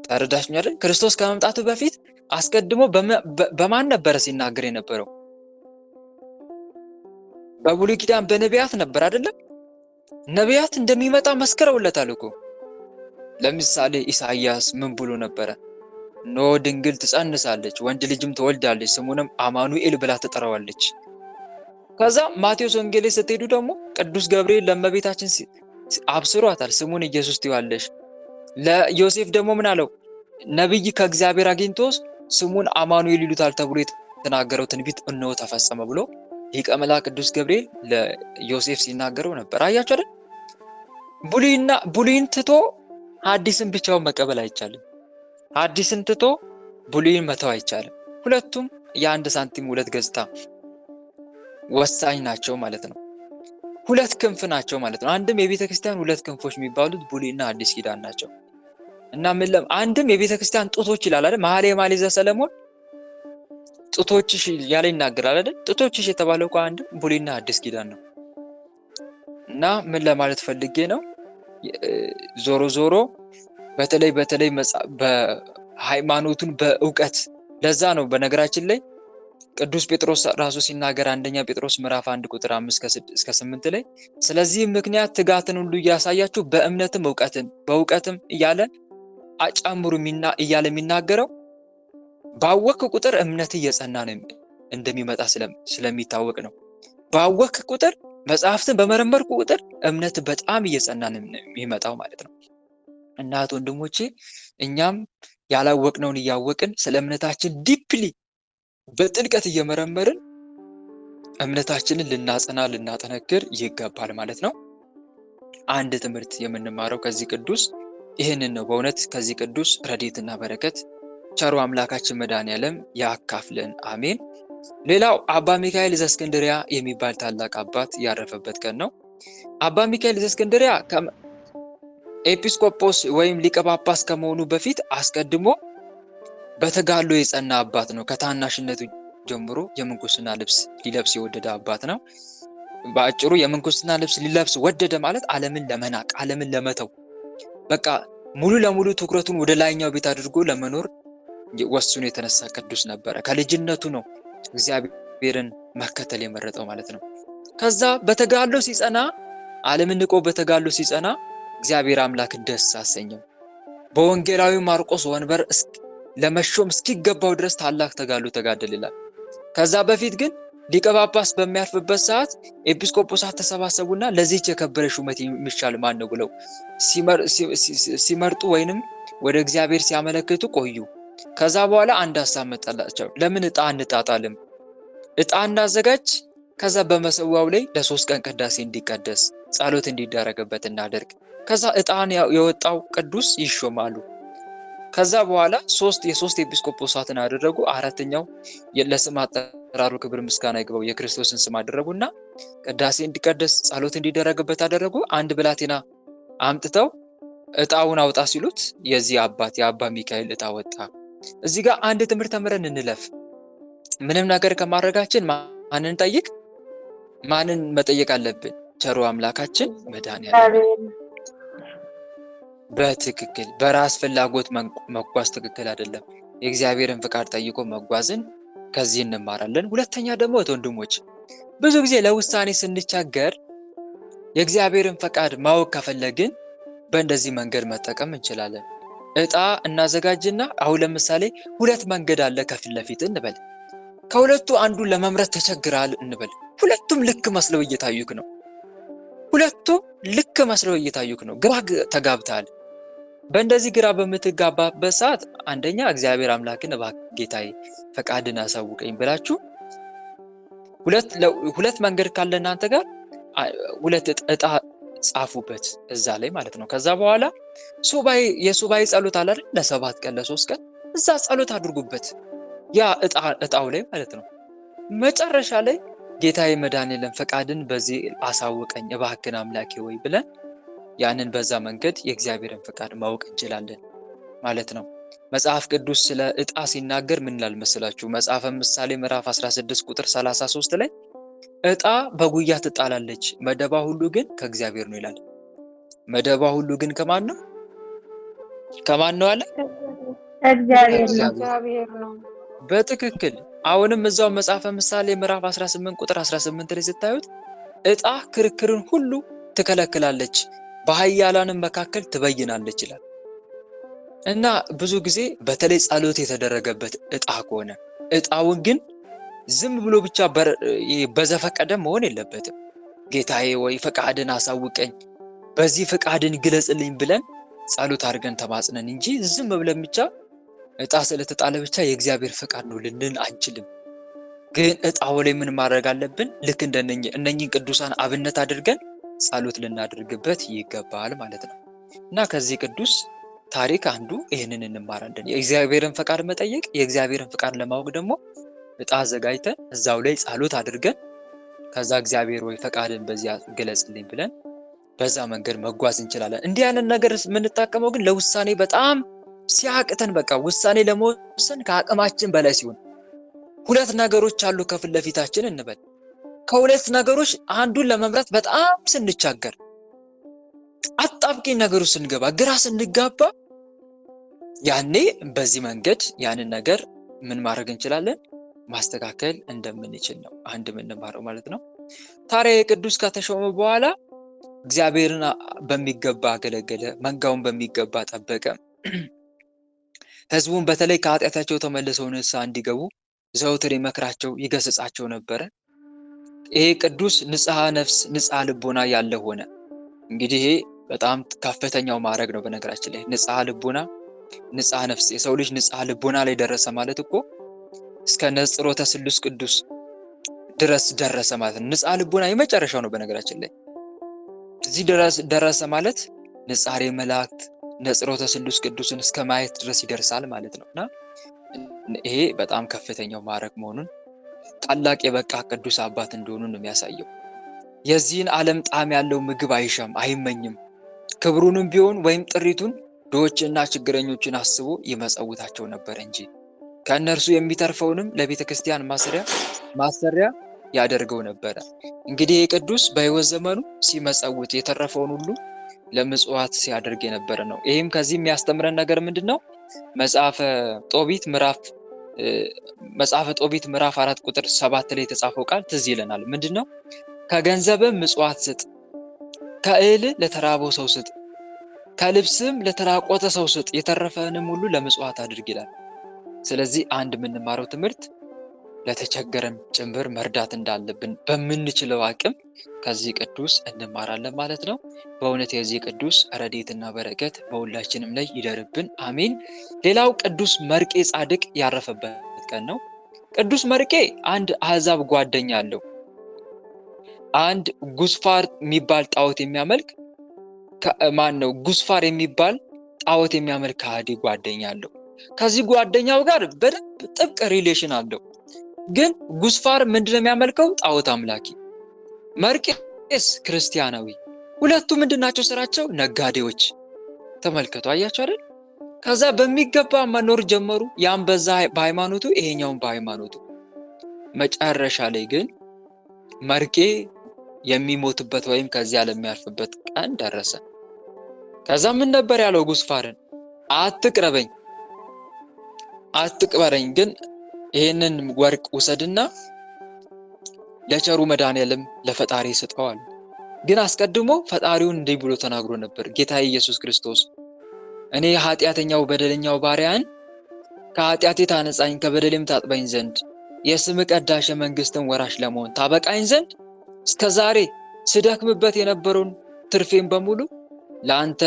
ተረዳችኝ አይደል? ክርስቶስ ከመምጣቱ በፊት አስቀድሞ በማን ነበረ ሲናገር የነበረው? በብሉይ ኪዳን በነቢያት ነበር አይደለም? ነቢያት እንደሚመጣ መስክረውለታል እኮ። ለምሳሌ ኢሳይያስ ምን ብሎ ነበረ? እነሆ ድንግል ትጸንሳለች፣ ወንድ ልጅም ትወልዳለች፣ ስሙንም አማኑኤል ብላ ትጠራዋለች። ከዛ ማቴዎስ ወንጌል ላይ ስትሄዱ ደግሞ ቅዱስ ገብርኤል ለእመቤታችን አብስሯታል፣ ስሙን ኢየሱስ ትይዋለሽ። ለዮሴፍ ደግሞ ምን አለው? ነቢይ ከእግዚአብሔር አግኝቶ ስሙን አማኑኤል ይሉታል ተብሎ የተናገረው ትንቢት እነሆ ተፈጸመ ብሎ ሊቀ መላእክት ቅዱስ ገብርኤል ለዮሴፍ ሲናገረው ነበር። አያችሁ አይደል? ብሉይን ትቶ ሐዲስን ብቻውን መቀበል አይቻልም። ሐዲስን ትቶ ብሉይን መተው አይቻልም። ሁለቱም የአንድ ሳንቲም ሁለት ገጽታ ወሳኝ ናቸው ማለት ነው። ሁለት ክንፍ ናቸው ማለት ነው። አንድም የቤተ ክርስቲያን ሁለት ክንፎች የሚባሉት ብሉይና አዲስ ኪዳን ናቸው። እና አንድም የቤተ ክርስቲያን ጡቶች ይላል አይደል? መኃልየ ዘሰሎሞን ጡቶችሽ ያለ ይናገራል አይደል? ጡቶችሽ የተባለው እኮ አንድም ብሉይና አዲስ ኪዳን ነው። እና ምን ለማለት ፈልጌ ነው? ዞሮ ዞሮ በተለይ በሃይማኖቱን በእውቀት ለዛ ነው በነገራችን ላይ ቅዱስ ጴጥሮስ ራሱ ሲናገር አንደኛ ጴጥሮስ ምዕራፍ 1 ቁጥር 5 እስከ 8 ላይ ስለዚህ ምክንያት ትጋትን ሁሉ እያሳያችሁ በእምነትም በእውቀትም እያለ አጫምሩ እያለ የሚናገረው ባወክ ቁጥር እምነት እየጸና ነው እንደሚመጣ ስለሚታወቅ ነው። ባወክ ቁጥር መጽሐፍትን በመረመርኩ ቁጥር እምነት በጣም እየጸና ነው የሚመጣው ማለት ነው። እናት ወንድሞቼ እኛም ያላወቅነውን እያወቅን ስለ እምነታችን ዲፕሊ በጥልቀት እየመረመርን እምነታችንን ልናጸና ልናጠነክር ይገባል ማለት ነው። አንድ ትምህርት የምንማረው ከዚህ ቅዱስ ይህንን ነው። በእውነት ከዚህ ቅዱስ ረድኤትና በረከት ቸሩ አምላካችን መድኃኔዓለም ያካፍለን፣ አሜን። ሌላው አባ ሚካኤል ዘእስክንድርያ የሚባል ታላቅ አባት ያረፈበት ቀን ነው። አባ ሚካኤል ዘእስክንድርያ ኤጲስቆጶስ ወይም ሊቀ ጳጳስ ከመሆኑ በፊት አስቀድሞ በተጋድሎ የጸና አባት ነው። ከታናሽነቱ ጀምሮ የምንኩስና ልብስ ሊለብስ የወደደ አባት ነው። በአጭሩ የምንኩስና ልብስ ሊለብስ ወደደ ማለት ዓለምን ለመናቅ ዓለምን ለመተው በቃ ሙሉ ለሙሉ ትኩረቱን ወደ ላይኛው ቤት አድርጎ ለመኖር ወስኖ የተነሳ ቅዱስ ነበረ። ከልጅነቱ ነው እግዚአብሔርን መከተል የመረጠው ማለት ነው። ከዛ በተጋድሎ ሲጸና ዓለምን ንቆ በተጋድሎ ሲጸና እግዚአብሔር አምላክ ደስ አሰኘው። በወንጌላዊ ማርቆስ ወንበር ለመሾም እስኪገባው ድረስ ታላቅ ተጋድሎ ተጋደለ ይላል። ከዛ በፊት ግን ሊቀ ጳጳስ በሚያርፍበት ሰዓት ኤጲስቆጶሳት ተሰባሰቡና ለዚህች የከበረ ሹመት የሚሻል ማን ነው ብለው ሲመርጡ ወይንም ወደ እግዚአብሔር ሲያመለክቱ ቆዩ። ከዛ በኋላ አንድ ሀሳብ መጣላቸው። ለምን ዕጣ አንጣጣልም? ዕጣ እናዘጋጅ፣ ከዛ በመሰዊያው ላይ ለ3 ቀን ቅዳሴ እንዲቀደስ ጸሎት እንዲደረግበት እናደርግ። ከዛ ዕጣን የወጣው ቅዱስ ይሾማሉ። ከዛ በኋላ የሶስት ኤጲስቆጶሳትን አደረጉ። አራተኛው ለስም አጠራሩ ክብር ምስጋና ይግባው የክርስቶስን ስም አደረጉና ቅዳሴ እንዲቀደስ ጸሎት እንዲደረግበት አደረጉ። አንድ ብላቴና አምጥተው ዕጣውን አውጣ ሲሉት የዚህ አባት የአባ ሚካኤል ዕጣ ወጣ። እዚህ ጋር አንድ ትምህርት ተምረን እንለፍ። ምንም ነገር ከማድረጋችን ማንን ጠይቅ? ማንን መጠየቅ አለብን? ቸሩ አምላካችን መድኃኒዓለም። በትክክል በራስ ፍላጎት መጓዝ ትክክል አይደለም። የእግዚአብሔርን ፍቃድ ጠይቆ መጓዝን ከዚህ እንማራለን። ሁለተኛ ደግሞ ወንድሞች ብዙ ጊዜ ለውሳኔ ስንቸገር የእግዚአብሔርን ፈቃድ ማወቅ ከፈለግን በእንደዚህ መንገድ መጠቀም እንችላለን። ዕጣ እናዘጋጅና አሁን ለምሳሌ 2 መንገድ አለ ከፊት ለፊት እንበል። ከሁለቱ አንዱን ለመምረጥ ተቸግራል እንበል። ሁለቱም ልክ መስለው እየታዩክ ነው። ግራ ተጋብተሃል። በእንደዚህ ግራ በምትጋባበት ሰዓት አንደኛ እግዚአብሔር አምላክን እባክህ ጌታዬ ፈቃድን አሳውቀኝ ብላችሁ ሁለት መንገድ ካለ እናንተ ጋር 2 ዕጣ ጻፉበት እዛ ላይ ማለት ነው። ከዛ በኋላ የሱባኤ ጸሎት አለ አይደል? ለ7 ቀን ለ3 ቀን እዛ ጸሎት አድርጉበት ያ ዕጣው ላይ ማለት ነው። መጨረሻ ላይ ጌታዬ መድኃኒዓለም ፈቃድን በዚህ አሳውቀኝ እባክህን አምላኬ ወይ ብለን ያንን በዛ መንገድ የእግዚአብሔርን ፈቃድ ማወቅ እንችላለን ማለት ነው። መጽሐፍ ቅዱስ ስለ ዕጣ ሲናገር ምን ይላል መሰላችሁ? መጽሐፈ ምሳሌ ምዕራፍ 16 ቁጥር 33 ላይ ዕጣ በጉያ ትጣላለች፣ መደባ ሁሉ ግን ከእግዚአብሔር ነው ይላል። መደባ ሁሉ ግን ከማን ነው? አለ? እግዚአብሔር ነው። በትክክል አሁንም እዛው መጽሐፈ ምሳሌ ምዕራፍ 18 ቁጥር 18 ላይ ስታዩት ዕጣ ክርክርን ሁሉ ትከለክላለች፣ በኃያላንም መካከል ትበይናለች ይላል። እና ብዙ ጊዜ በተለይ ጸሎት የተደረገበት ዕጣ ከሆነ ዕጣውን ግን ዝም ብሎ ብቻ በዘፈቀደ መሆን የለበትም። ጌታዬ ወይ ፈቃድን አሳውቀኝ፣ በዚህ ፈቃድን ግለጽልኝ ብለን ጸሎት አድርገን ተማጽነን እንጂ ዝም ብለን ብቻ ዕጣ ስለተጣለ ብቻ የእግዚአብሔር ፈቃድ ነው ልንል አንችልም። ግን ዕጣው ላይ ምን ማድረግ አለብን? ልክ እነኚህን ቅዱሳን አብነት አድርገን ጸሎት ልናደርግበት ይገባል ማለት ነው። እና ከዚህ ቅዱስ ታሪክ አንዱ ይህንን እንማራለን። የእግዚአብሔርን ፈቃድ መጠየቅ፣ የእግዚአብሔርን ፈቃድ ለማወቅ ደግሞ ዕጣ አዘጋጅተን እዛው ላይ ጸሎት አድርገን ከዛ እግዚአብሔር ወይ ፈቃድን በዚያ ግለጽልኝ ብለን በዛ መንገድ መጓዝ እንችላለን። እንዲህ አይነት ነገር የምንጠቀመው ግን ለውሳኔ በጣም ሲያቅተን፣ በቃ ውሳኔ ለመወሰን ከአቅማችን በላይ ሲሆን 2 ነገሮች አሉ ከፊት ለፊታችን እንበል። ከ2 ነገሮች አንዱን ለመምረጥ በጣም ስንቻገር፣ አጣብቂኝ ነገሩ ስንገባ፣ ግራ ስንጋባ ያኔ በዚህ መንገድ ያንን ነገር ምን ማድረግ እንችላለን? ማስተካከል እንደምንችል ነው አንድ የምንማረው ማለት ነው። ታዲያ የቅዱስ ከተሾመ በኋላ እግዚአብሔርን በሚገባ አገለገለ፣ መንጋውን በሚገባ ጠበቀ። ሕዝቡን በተለይ ከኃጢአታቸው ተመልሰው ንስሐ እንዲገቡ ዘውትር ይመክራቸው ይገስጻቸው ነበረ። ይሄ ቅዱስ ንጽሐ ነፍስ ንጽሐ ልቦና ያለ ሆነ። እንግዲህ ይሄ በጣም ከፍተኛው ማዕረግ ነው። በነገራችን ላይ ንጽሐ ልቦና ንጽሐ ነፍስ፣ የሰው ልጅ ንጽሐ ልቦና ላይ ደረሰ ማለት እኮ እስከ ነጽሮተ ስሉስ ቅዱስ ድረስ ደረሰ ማለት ነው። ንጽሐ ልቦና የመጨረሻው ነው። በነገራችን ላይ እዚህ ድረስ ደረሰ ማለት ንጻሬ መላእክት ነጽሮተ ስሉስ ቅዱስን እስከ ማየት ድረስ ይደርሳል ማለት ነው። እና ይሄ በጣም ከፍተኛው ማዕረግ መሆኑን ታላቅ የበቃ ቅዱስ አባት እንደሆኑ ነው የሚያሳየው። የዚህን ዓለም ጣዕም ያለው ምግብ አይሻም አይመኝም። ክብሩንም ቢሆን ወይም ጥሪቱን ድሆችና ችግረኞችን አስቦ ይመጸውታቸው ነበር እንጂ ከእነርሱ የሚተርፈውንም ለቤተ ክርስቲያን ማሰሪያ ያደርገው ነበረ። እንግዲህ የቅዱስ በሕይወት ዘመኑ ሲመጸውት የተረፈውን ሁሉ ለምጽዋት ሲያደርግ የነበረ ነው። ይህም ከዚህ የሚያስተምረን ነገር ምንድን ነው? መጽሐፈ ጦቢት ምዕራፍ 4 ቁጥር 7 ላይ የተጻፈው ቃል ትዝ ይለናል። ምንድን ነው? ከገንዘብም ምጽዋት ስጥ፣ ከእህል ለተራበው ሰው ስጥ፣ ከልብስም ለተራቆተ ሰው ስጥ፣ የተረፈንም ሁሉ ለምጽዋት አድርግ ይላል። ስለዚህ አንድ የምንማረው ትምህርት ለተቸገረም ጭምር መርዳት እንዳለብን በምንችለው አቅም ከዚህ ቅዱስ እንማራለን ማለት ነው። በእውነት የዚህ ቅዱስ ረድኤትና በረከት በሁላችንም ላይ ይደርብን፣ አሜን። ሌላው ቅዱስ መርቄ ጻድቅ ያረፈበት ቀን ነው። ቅዱስ መርቄ አንድ አሕዛብ ጓደኛ አለው። አንድ ጉስፋር የሚባል ጣዖት የሚያመልክ ጉስፋር የሚባል ጣዖት የሚያመልክ ከሃዲ ጓደኛ አለው። ከዚህ ጓደኛው ጋር በደንብ ጥብቅ ሪሌሽን አለው። ግን ጉስፋር ምንድነው የሚያመልከው? ጣዖት አምላኪ። መርቄስ ክርስቲያናዊ። ሁለቱ ምንድናቸው ስራቸው? ነጋዴዎች። ተመልከቱ፣ አያችሁ አይደል? ከዛ በሚገባ መኖር ጀመሩ። ያም በዛ በሃይማኖቱ፣ ይሄኛውን በሃይማኖቱ። መጨረሻ ላይ ግን መርቄ የሚሞትበት ወይም ከዚህ ዓለም የሚያርፍበት ቀን ደረሰ። ከዛ ምን ነበር ያለው ጉስፋርን? አትቅረበኝ፣ አትቅበረኝ፣ ግን ይሄንን ወርቅ ውሰድና ለቸሩ መድኃኔዓለም ለፈጣሪ ስጠዋል። ግን አስቀድሞ ፈጣሪውን እንዲህ ብሎ ተናግሮ ነበር። ጌታ ኢየሱስ ክርስቶስ እኔ ኃጢአተኛው በደለኛው ባሪያን ከኃጢአቴ ታነጻኝ ከበደሌም ታጥበኝ ዘንድ የስም ቀዳሽ መንግስትን ወራሽ ለመሆን ታበቃኝ ዘንድ እስከዛሬ ስደክምበት የነበረውን ትርፌን በሙሉ ለአንተ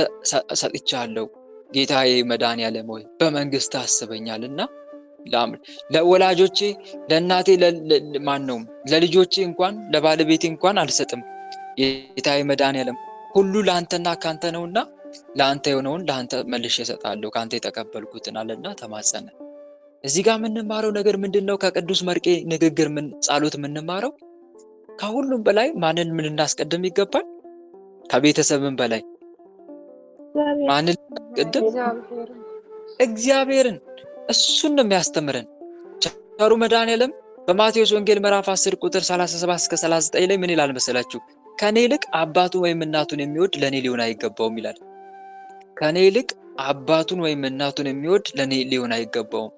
ሰጥቻለሁ። ጌታዬ መድኃኔዓለም ሆይ በመንግስት አስበኛልና ለወላጆቼ ለእናቴ ለልጆቼ እንኳን ለባለቤቴ እንኳን አልሰጥም። ጌታዬ መድኃኔዓለም ሁሉ ለአንተና ካንተ ነውና ለአንተ የሆነውን ለአንተ መልሼ እሰጣለሁ፣ ካንተ የተቀበልኩትን አለና ተማጸነ። እዚህ ጋር የምንማረው ነገር ምንድነው? ከቅዱስ መርቄ ንግግር ጸሎት የምንማረው ከሁሉም በላይ ማንን ምን እናስቀድም ይገባል? ከቤተሰብም በላይ ማንን እናስቀድም? እግዚአብሔርን። እሱን ነው የሚያስተምረን። ቸሩ መድኃኔዓለም በማቴዎስ ወንጌል ምዕራፍ 10 ቁጥር 37 እስከ 39 ላይ ምን ይላል መሰላችሁ? ከኔ ይልቅ አባቱን ወይም እናቱን የሚወድ ለኔ ሊሆን አይገባውም ይላል። ከኔ ይልቅ አባቱን ወይም እናቱን የሚወድ ለኔ ሊሆን አይገባውም።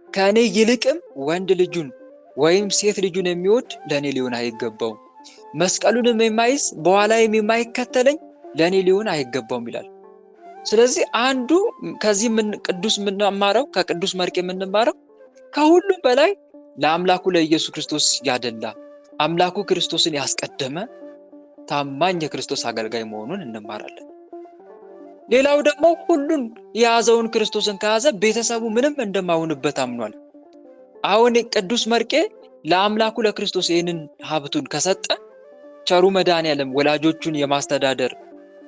ከኔ ይልቅም ወንድ ልጁን ወይም ሴት ልጁን የሚወድ ለኔ ሊሆን አይገባውም። መስቀሉንም የማይዝ በኋላዬም የማይከተለኝ ለኔ ሊሆን አይገባውም ይላል። ስለዚህ አንዱ ከዚህ ቅዱስ የምንማረው ከቅዱስ መርቄ የምንማረው ከሁሉም በላይ ለአምላኩ ለኢየሱስ ክርስቶስ ያደላ አምላኩ ክርስቶስን ያስቀደመ ታማኝ የክርስቶስ አገልጋይ መሆኑን እንማራለን። ሌላው ደግሞ ሁሉን የያዘውን ክርስቶስን ከያዘ ቤተሰቡ ምንም እንደማይሆንበት አምኗል። አሁን ቅዱስ መርቄ ለአምላኩ ለክርስቶስ ይህንን ሀብቱን ከሰጠ ቸሩ መድኃኔዓለም ወላጆቹን የማስተዳደር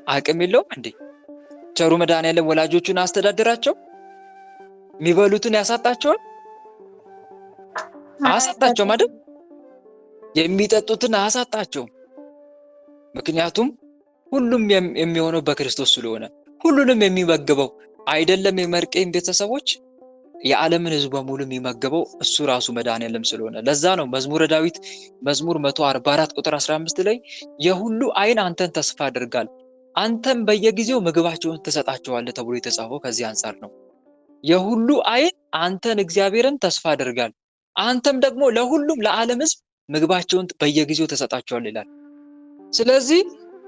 አቅም የለውም እንዴ? ቸሩ መድኃኔዓለም ወላጆቹን አስተዳደራቸው? የሚበሉትን ያሳጣቸዋል? አያሳጣቸውም አይደል? የሚጠጡትን አያሳጣቸውም። ምክንያቱም ሁሉም የሚሆነው በክርስቶስ ስለሆነ ሁሉንም የሚመግበው አይደለም። የመርቄን ቤተሰቦች የዓለምን ሕዝብ በሙሉ የሚመግበው እሱ ራሱ መድኃኔዓለም ስለሆነ ለዛ ነው መዝሙረ ዳዊት መዝሙር 144 ቁጥር 15 ላይ የሁሉ ዓይን አንተን ተስፋ ያደርጋል፣ አንተም በየጊዜው ምግባቸውን ትሰጣቸዋለህ ተብሎ የተጻፈው ከዚህ አንጻር ነው። የሁሉ ዓይን አንተን እግዚአብሔርን ተስፋ ያደርጋል፣ አንተም ደግሞ ለሁሉም ለዓለም ሕዝብ ምግባቸውን በየጊዜው ትሰጣቸዋለህ ይላል። ስለዚህ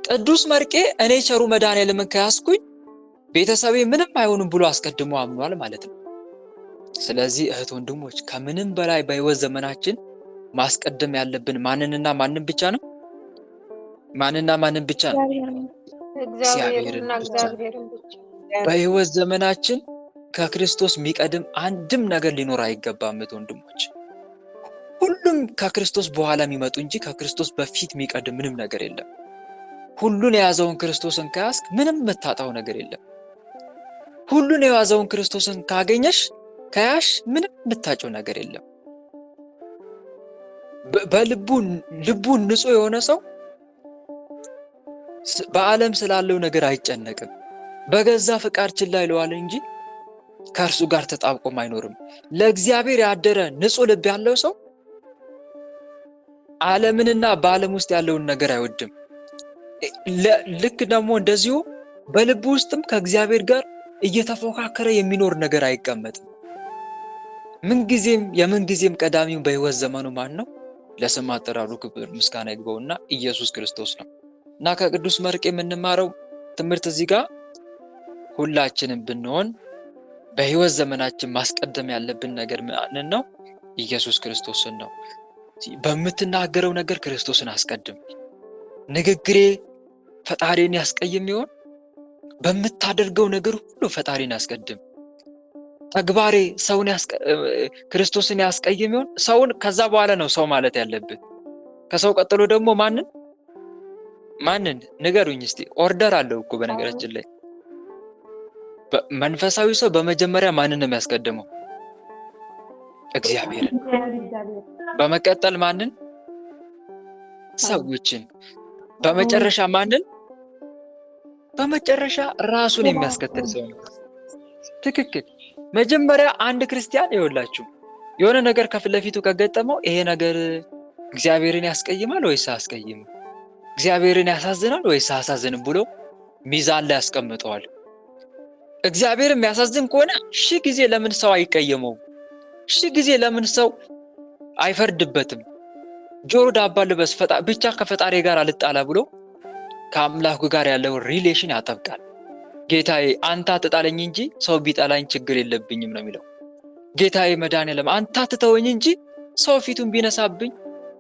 ቅዱስ መርቄ እኔ ቸሩ መድኃኔዓለምን ከያዝኩኝ ቤተሰቤ ምንም አይሆንም ብሎ አስቀድሞ አምኗል ማለት ነው። ስለዚህ እህት ወንድሞች ከምንም በላይ በሕይወት ዘመናችን ማስቀደም ያለብን ማንንና ማንን ብቻ ነው? ማንንና ማንን ብቻ ነው? እግዚአብሔርን ብቻ። በሕይወት ዘመናችን ከክርስቶስ የሚቀድም አንድም ነገር ሊኖር አይገባም እህት ወንድሞች። ሁሉም ከክርስቶስ በኋላ የሚመጡ እንጂ ከክርስቶስ በፊት የሚቀድም ምንም ነገር የለም። ሁሉን የያዘውን ክርስቶስን ከያዝክ ምንም የምታጣው ነገር የለም። ሁሉን የያዘውን ክርስቶስን ካገኘሽ ከያሽ ምንም የምታጨው ነገር የለም። ልቡ ንጹህ የሆነ ሰው በዓለም ስላለው ነገር አይጨነቅም። በገዛ ፍቃድ ችላ ይለዋል እንጂ ከእርሱ ጋር ተጣብቆም አይኖርም። ለእግዚአብሔር ያደረ ንጹህ ልብ ያለው ሰው ዓለምንና በዓለም ውስጥ ያለውን ነገር አይወድም። ልክ ደግሞ እንደዚሁ በልቡ ውስጥም ከእግዚአብሔር ጋር እየተፎካከረ የሚኖር ነገር አይቀመጥም። የምንጊዜም ቀዳሚው በሕይወት ዘመኑ ማን ነው? ለስም አጠራሩ ክብር ምስጋና ይግባውና ኢየሱስ ክርስቶስ ነው። እና ከቅዱስ መርቄ የምንማረው ትምህርት እዚህ ጋር ሁላችንም ብንሆን በሕይወት ዘመናችን ማስቀደም ያለብን ነገር ምን ነው? ኢየሱስ ክርስቶስን ነው። በምትናገረው ነገር ክርስቶስን አስቀድም። ንግግሬ ፈጣሪን ያስቀይም ይሆን? በምታደርገው ነገር ሁሉ ፈጣሪን አስቀድም። ተግባሬ ክርስቶስን ያስቀይም ይሆን? ሰውን ከዛ በኋላ ነው ሰው ማለት ያለብን። ከሰው ቀጥሎ ደግሞ ማንን ንገሩኝ እስቲ። ኦርደር አለው እኮ በነገራችን ላይ። መንፈሳዊ ሰው በመጀመሪያ ማንን ነው የሚያስቀድመው? እግዚአብሔርን። በመቀጠል ማንን? ሰዎችን። በመጨረሻ ማንን? በመጨረሻ ራሱን የሚያስከትል ሰው ነው። ትክክል። መጀመሪያ አንድ ክርስቲያን ይኸውላችሁ የሆነ ነገር ከፊት ለፊቱ ከገጠመው ይሄ ነገር እግዚአብሔርን ያስቀይማል ወይስ አያስቀይምም? እግዚአብሔርን ያሳዝናል ወይስ አያሳዝንም ብሎ ሚዛን ላይ ያስቀምጠዋል። እግዚአብሔርን የሚያሳዝን ከሆነ ሺህ ጊዜ ለምን ሰው አይቀየመውም? ሺህ ጊዜ ለምን ሰው አይፈርድበትም? ጆሮ ዳባ ልበስ ብቻ ከፈጣሪ ጋር አልጣላ ብሎ ከአምላኩ ጋር ያለውን ሪሌሽን ያጠብቃል። ጌታዬ አንተ አትጣለኝ እንጂ ሰው ቢጠላኝ ችግር የለብኝም ነው የሚለው። ጌታዬ መድኃኒዓለም አንተ አትተወኝ እንጂ ሰው ፊቱን ቢነሳብኝ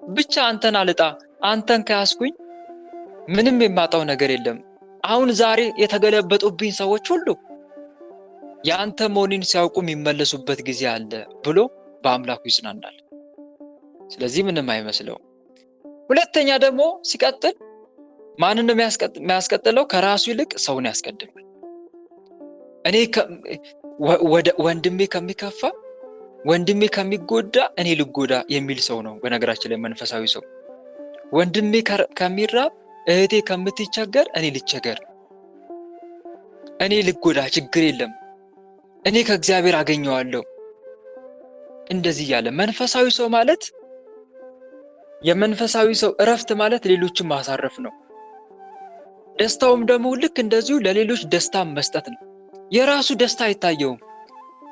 ብቻ አንተን አልጣ፣ አንተን ከያዝኩኝ ምንም የማጣው ነገር የለም። አሁን ዛሬ የተገለበጡብኝ ሰዎች ሁሉ የአንተ መሆንን ሲያውቁ የሚመለሱበት ጊዜ አለ ብሎ በአምላኩ ይጽናናል። ስለዚህ ምንም አይመስለውም። ሁለተኛ ደግሞ ሲቀጥል ማንን የሚያስቀጥለው? ከራሱ ይልቅ ሰውን ያስቀድማል። እኔ ወንድሜ ከሚከፋ ወንድሜ ከሚጎዳ እኔ ልጎዳ የሚል ሰው ነው። በነገራችን ላይ መንፈሳዊ ሰው ወንድሜ ከሚራብ እህቴ ከምትቸገር እኔ ልቸገር፣ እኔ ልጎዳ፣ ችግር የለም፣ እኔ ከእግዚአብሔር አገኘዋለሁ። እንደዚህ ያለ መንፈሳዊ ሰው ማለት የመንፈሳዊ ሰው እረፍት ማለት ሌሎችን ማሳረፍ ነው። ደስታውም ደግሞ ልክ እንደዚሁ ለሌሎች ደስታ መስጠት ነው። የራሱ ደስታ አይታየውም።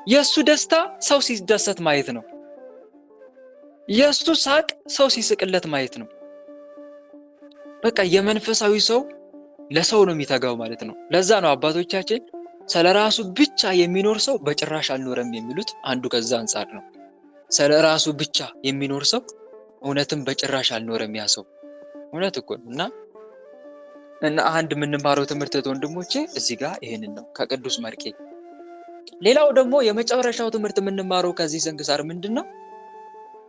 የሱ ደስታ ሰው ሲደሰት ማየት ነው። የሱ ሳቅ ሰው ሲስቅለት ማየት ነው። በቃ የመንፈሳዊ ሰው ለሰው ነው የሚተጋው ማለት ነው። ለዛ ነው አባቶቻችን ስለራሱ ብቻ የሚኖር ሰው በጭራሽ አልኖረም የሚሉት አንዱ ከዛ አንፃር ነው። ስለራሱ ብቻ የሚኖር ሰው እውነትም በጭራሽ አልኖረም ያ ሰው። እውነት እኮ ነው። እና አንድ የምንማረው ትምህርት ወንድሞቼ እዚህ ጋር ይሄንን ነው ከቅዱስ መርቄ። ሌላው ደግሞ የመጨረሻው ትምህርት የምንማረው ከዚህ ስንክሳር ምንድነው?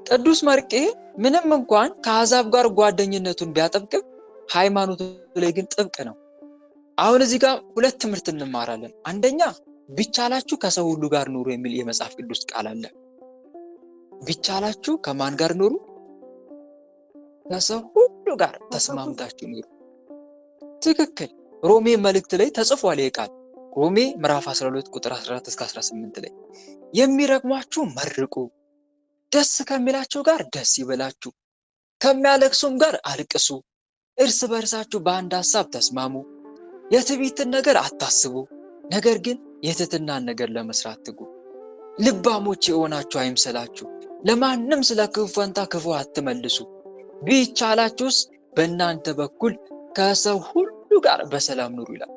ቅዱስ መርቄ ምንም እንኳን ከአሕዛብ ጋር ጓደኝነቱን ቢያጠብቅም ሃይማኖቱ ላይ ግን ጥብቅ ነው። አሁን እዚህ ጋር ሁለት ትምህርት እንማራለን። አንደኛ ቢቻላችሁ ከሰው ሁሉ ጋር ኑሩ የሚል የመጽሐፍ ቅዱስ ቃል አለ። ቢቻላችሁ ከማን ጋር ኑሩ? ከሰው ሁሉ ጋር ተስማምታችሁ ኑሩ። ትክክል። ሮሜ መልእክት ላይ ተጽፏል ይህ ቃል። ሮሜ ምዕራፍ 12 ቁጥር 14 እስከ 18 ላይ የሚረግሟችሁ መርቁ፣ ደስ ከሚላቸው ጋር ደስ ይበላችሁ፣ ከሚያለቅሱም ጋር አልቅሱ፣ እርስ በርሳችሁ በአንድ ሐሳብ ተስማሙ፣ የትዕቢትን ነገር አታስቡ፣ ነገር ግን የትሕትናን ነገር ለመስራት ትጉ። ልባሞች የሆናችሁ አይምሰላችሁ፣ ለማንም ስለ ክፉ ፈንታ ክፉ አትመልሱ። ቢቻላችሁስ በእናንተ በኩል ከሰው ሁሉ ጋር በሰላም ኑሩ ይላል።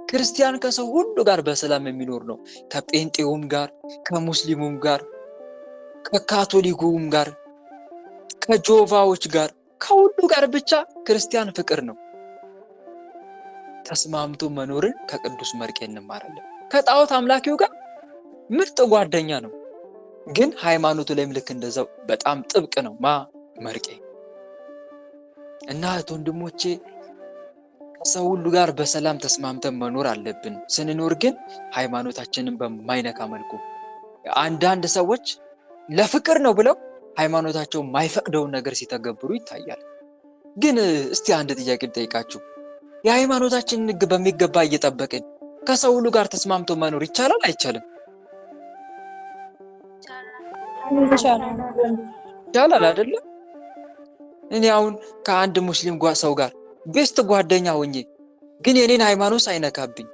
ክርስቲያን ከሰው ሁሉ ጋር በሰላም የሚኖር ነው። ከጴንጤውም ጋር፣ ከሙስሊሙም ጋር፣ ከካቶሊኩም ጋር፣ ከጆቫዎች ጋር፣ ከሁሉ ጋር ብቻ ክርስቲያን ፍቅር ነው። ተስማምቶ መኖርን ከቅዱስ መርቄ እንማራለን። ከጣዖት አምላኪው ጋር ምርጥ ጓደኛ ነው፣ ግን ሃይማኖቱ ላይም ልክ እንደዛው በጣም ጥብቅ ነው። መርቄ እና ወንድሞቼ ከሰው ሁሉ ጋር በሰላም ተስማምተን መኖር አለብን። ስንኖር ግን ሃይማኖታችንን በማይነካ መልኩ። አንዳንድ ሰዎች ለፍቅር ነው ብለው ሃይማኖታቸው ማይፈቅደውን ነገር ሲተገብሩ ይታያል። ግን እስቲ አንድ ጥያቄ ልጠይቃችሁ። የሃይማኖታችንን ሕግ በሚገባ እየጠበቅን ከሰው ሁሉ ጋር ተስማምቶ መኖር ይቻላል አይቻልም? ይቻላል አይደለም? እኔ አሁን ከአንድ ሙስሊም ሰው ጋር ቤስት ጓደኛ ሆኜ ግን የኔን ሃይማኖት ሳይነካብኝ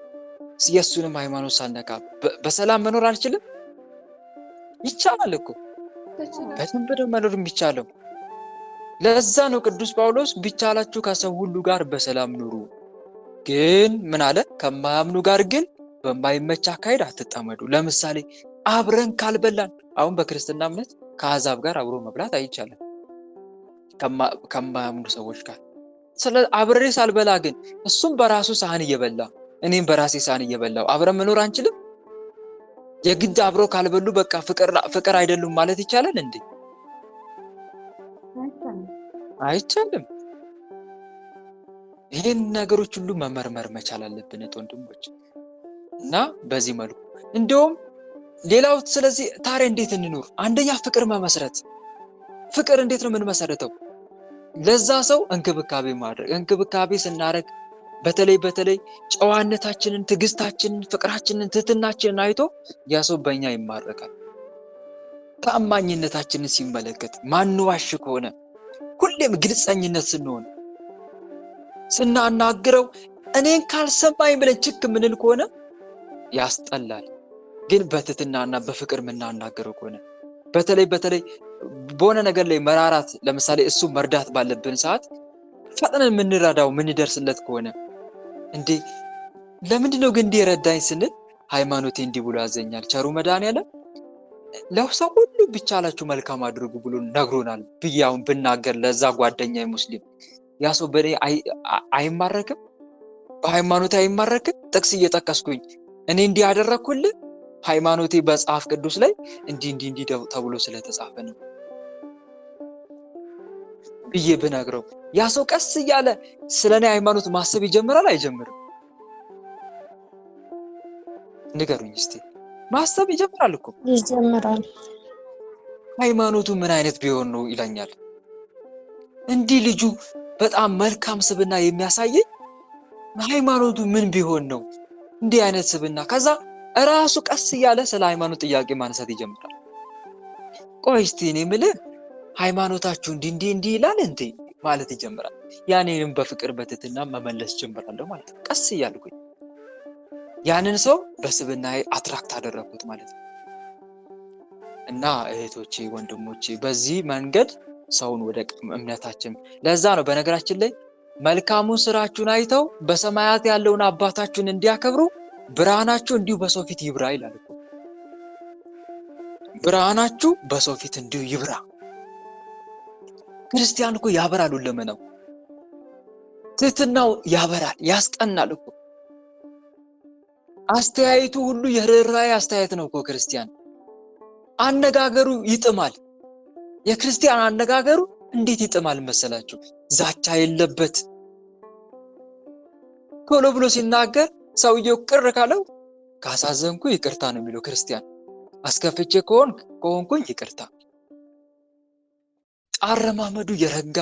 የሱንም ሃይማኖት ሳልነካ በሰላም መኖር አልችልም? ይቻላል እኮ በደንብ ነው መኖር የሚቻለው። ለዛ ነው ቅዱስ ጳውሎስ ቢቻላችሁ ከሰው ሁሉ ጋር በሰላም ኑሩ፣ ግን ምን አለ? ከማያምኑ ጋር ግን በማይመች አካሄድ አትጠመዱ። ለምሳሌ አብረን ካልበላን፣ አሁን በክርስትና እምነት ከአሕዛብ ጋር አብሮ መብላት አይቻልም ከማያምኑ ሰዎች ጋር። አብሬ ሳልበላ ግን እሱም በራሱ ሳህን እየበላ እኔም በራሴ ሳህን እየበላው አብረን መኖር አንችልም? የግድ አብሮ ካልበሉ በቃ ፍቅር አይደሉም ማለት ይቻላል እንዴ? አይቻልም። ይሄን ነገሮች ሁሉ መመርመር መቻል አለብን ወንድሞች። እና በዚህ መልኩ እንደውም ሌላው ስለዚህ ታዲያ እንዴት እንኑር? አንደኛ ፍቅር መመስረት። ፍቅር እንዴት ነው የምንመሰረተው? ለዛ ሰው እንክብካቤ ማድረግ። እንክብካቤ ስናደርግ በተለይ ጨዋነታችንን፣ ትዕግስታችንን፣ ፍቅራችንን፣ ትህትናችንን አይቶ ያ ሰው በእኛ ይማረካል። ታማኝነታችንን ሲመለከት፣ ማንዋሽ ከሆነ፣ ሁሌም ግልጸኝነት ስንሆን፣ ስናናግረው እኔን ካልሰማኝ ብለን ችክ ምንል ከሆነ ያስጠላል። ግን በትህትናና በፍቅር የምናናገረው ከሆነ በተለይ በሆነ ነገር ላይ መራራት፣ ለምሳሌ እሱ መርዳት ባለብን ሰዓት ፈጥነን የምንረዳው የምንደርስለት ከሆነ እንዴ ለምንድነው ግን እንዲህ ረዳኝ ስንል ሃይማኖቴ እንዲህ ብሎ ያዘኛል ቸሩ መድኃኒዓለም ለሰው ሁሉ ቢቻላችሁ መልካም አድርጉ ብሎ ነግሮናል ብዬ አሁን ብናገር ለዛ ጓደኛዬ ሙስሊም ያ ሰው በእኔ አይማረክም? በሃይማኖቴ አይማረክም? ጥቅስ እየጠቀስኩኝ እኔ እንዲህ ያደረኩልህ ሃይማኖቴ በመጽሐፍ ቅዱስ ላይ እንዲህ ተብሎ ስለተጻፈ ነው ብዬ ብነግረው ያ ሰው ቀስ እያለ ስለኔ ሃይማኖት ማሰብ ይጀምራል አይጀምርም? ንገሩኝ እስቲ። ማሰብ ይጀምራል እኮ። ይጀምራል። ሃይማኖቱ ምን አይነት ቢሆን ነው ይለኛል። እንዲህ ልጁ በጣም መልካም ስብና የሚያሳየኝ ሃይማኖቱ ምን ቢሆን ነው እንዲህ አይነት ስብና? ከዛ ራሱ ቀስ እያለ ስለ ሃይማኖት ጥያቄ ማንሳት ይጀምራል። ቆይ እስቲ እኔ የምልህ ሃይማኖታችሁ እንዲህ ይላል እንዴ ማለት ይጀምራል። ያኔንም በፍቅር በትህትና መመለስ ጀምራለሁ ማለት ነው። ቀስ እያልኩኝ ያንን ሰው በስብናዬ አትራክት አደረኩት ማለት ነው። እና እህቶቼ ወንድሞቼ በዚህ መንገድ ሰውን ወደ እምነታችን ለዛ ነው በነገራችን ላይ መልካሙን ስራችሁን አይተው በሰማያት ያለውን አባታችሁን እንዲያከብሩ ብርሃናችሁ እንዲሁ በሰው ፊት ይብራ ይላል እኮ። ብርሃናችሁ በሰው ፊት እንዲሁ ይብራ። ክርስቲያን እኮ ያበራል ሁለመናው። ትህትናው ያበራል፣ ያስቀናል እኮ። አስተያየቱ ሁሉ የርኅራኄ አስተያየት ነው እኮ ክርስቲያን። አነጋገሩ ይጥማል። የክርስቲያን አነጋገሩ እንዴት ይጥማል መሰላችሁ? ዛቻ የለበት። ቶሎ ብሎ ሲናገር ሰውየው ቅር ካለው ካሳዘንኩ ይቅርታ ነው የሚለው ክርስቲያን። አስከፍቼ ከሆንኩኝ ይቅርታ። አረማመዱ የረጋ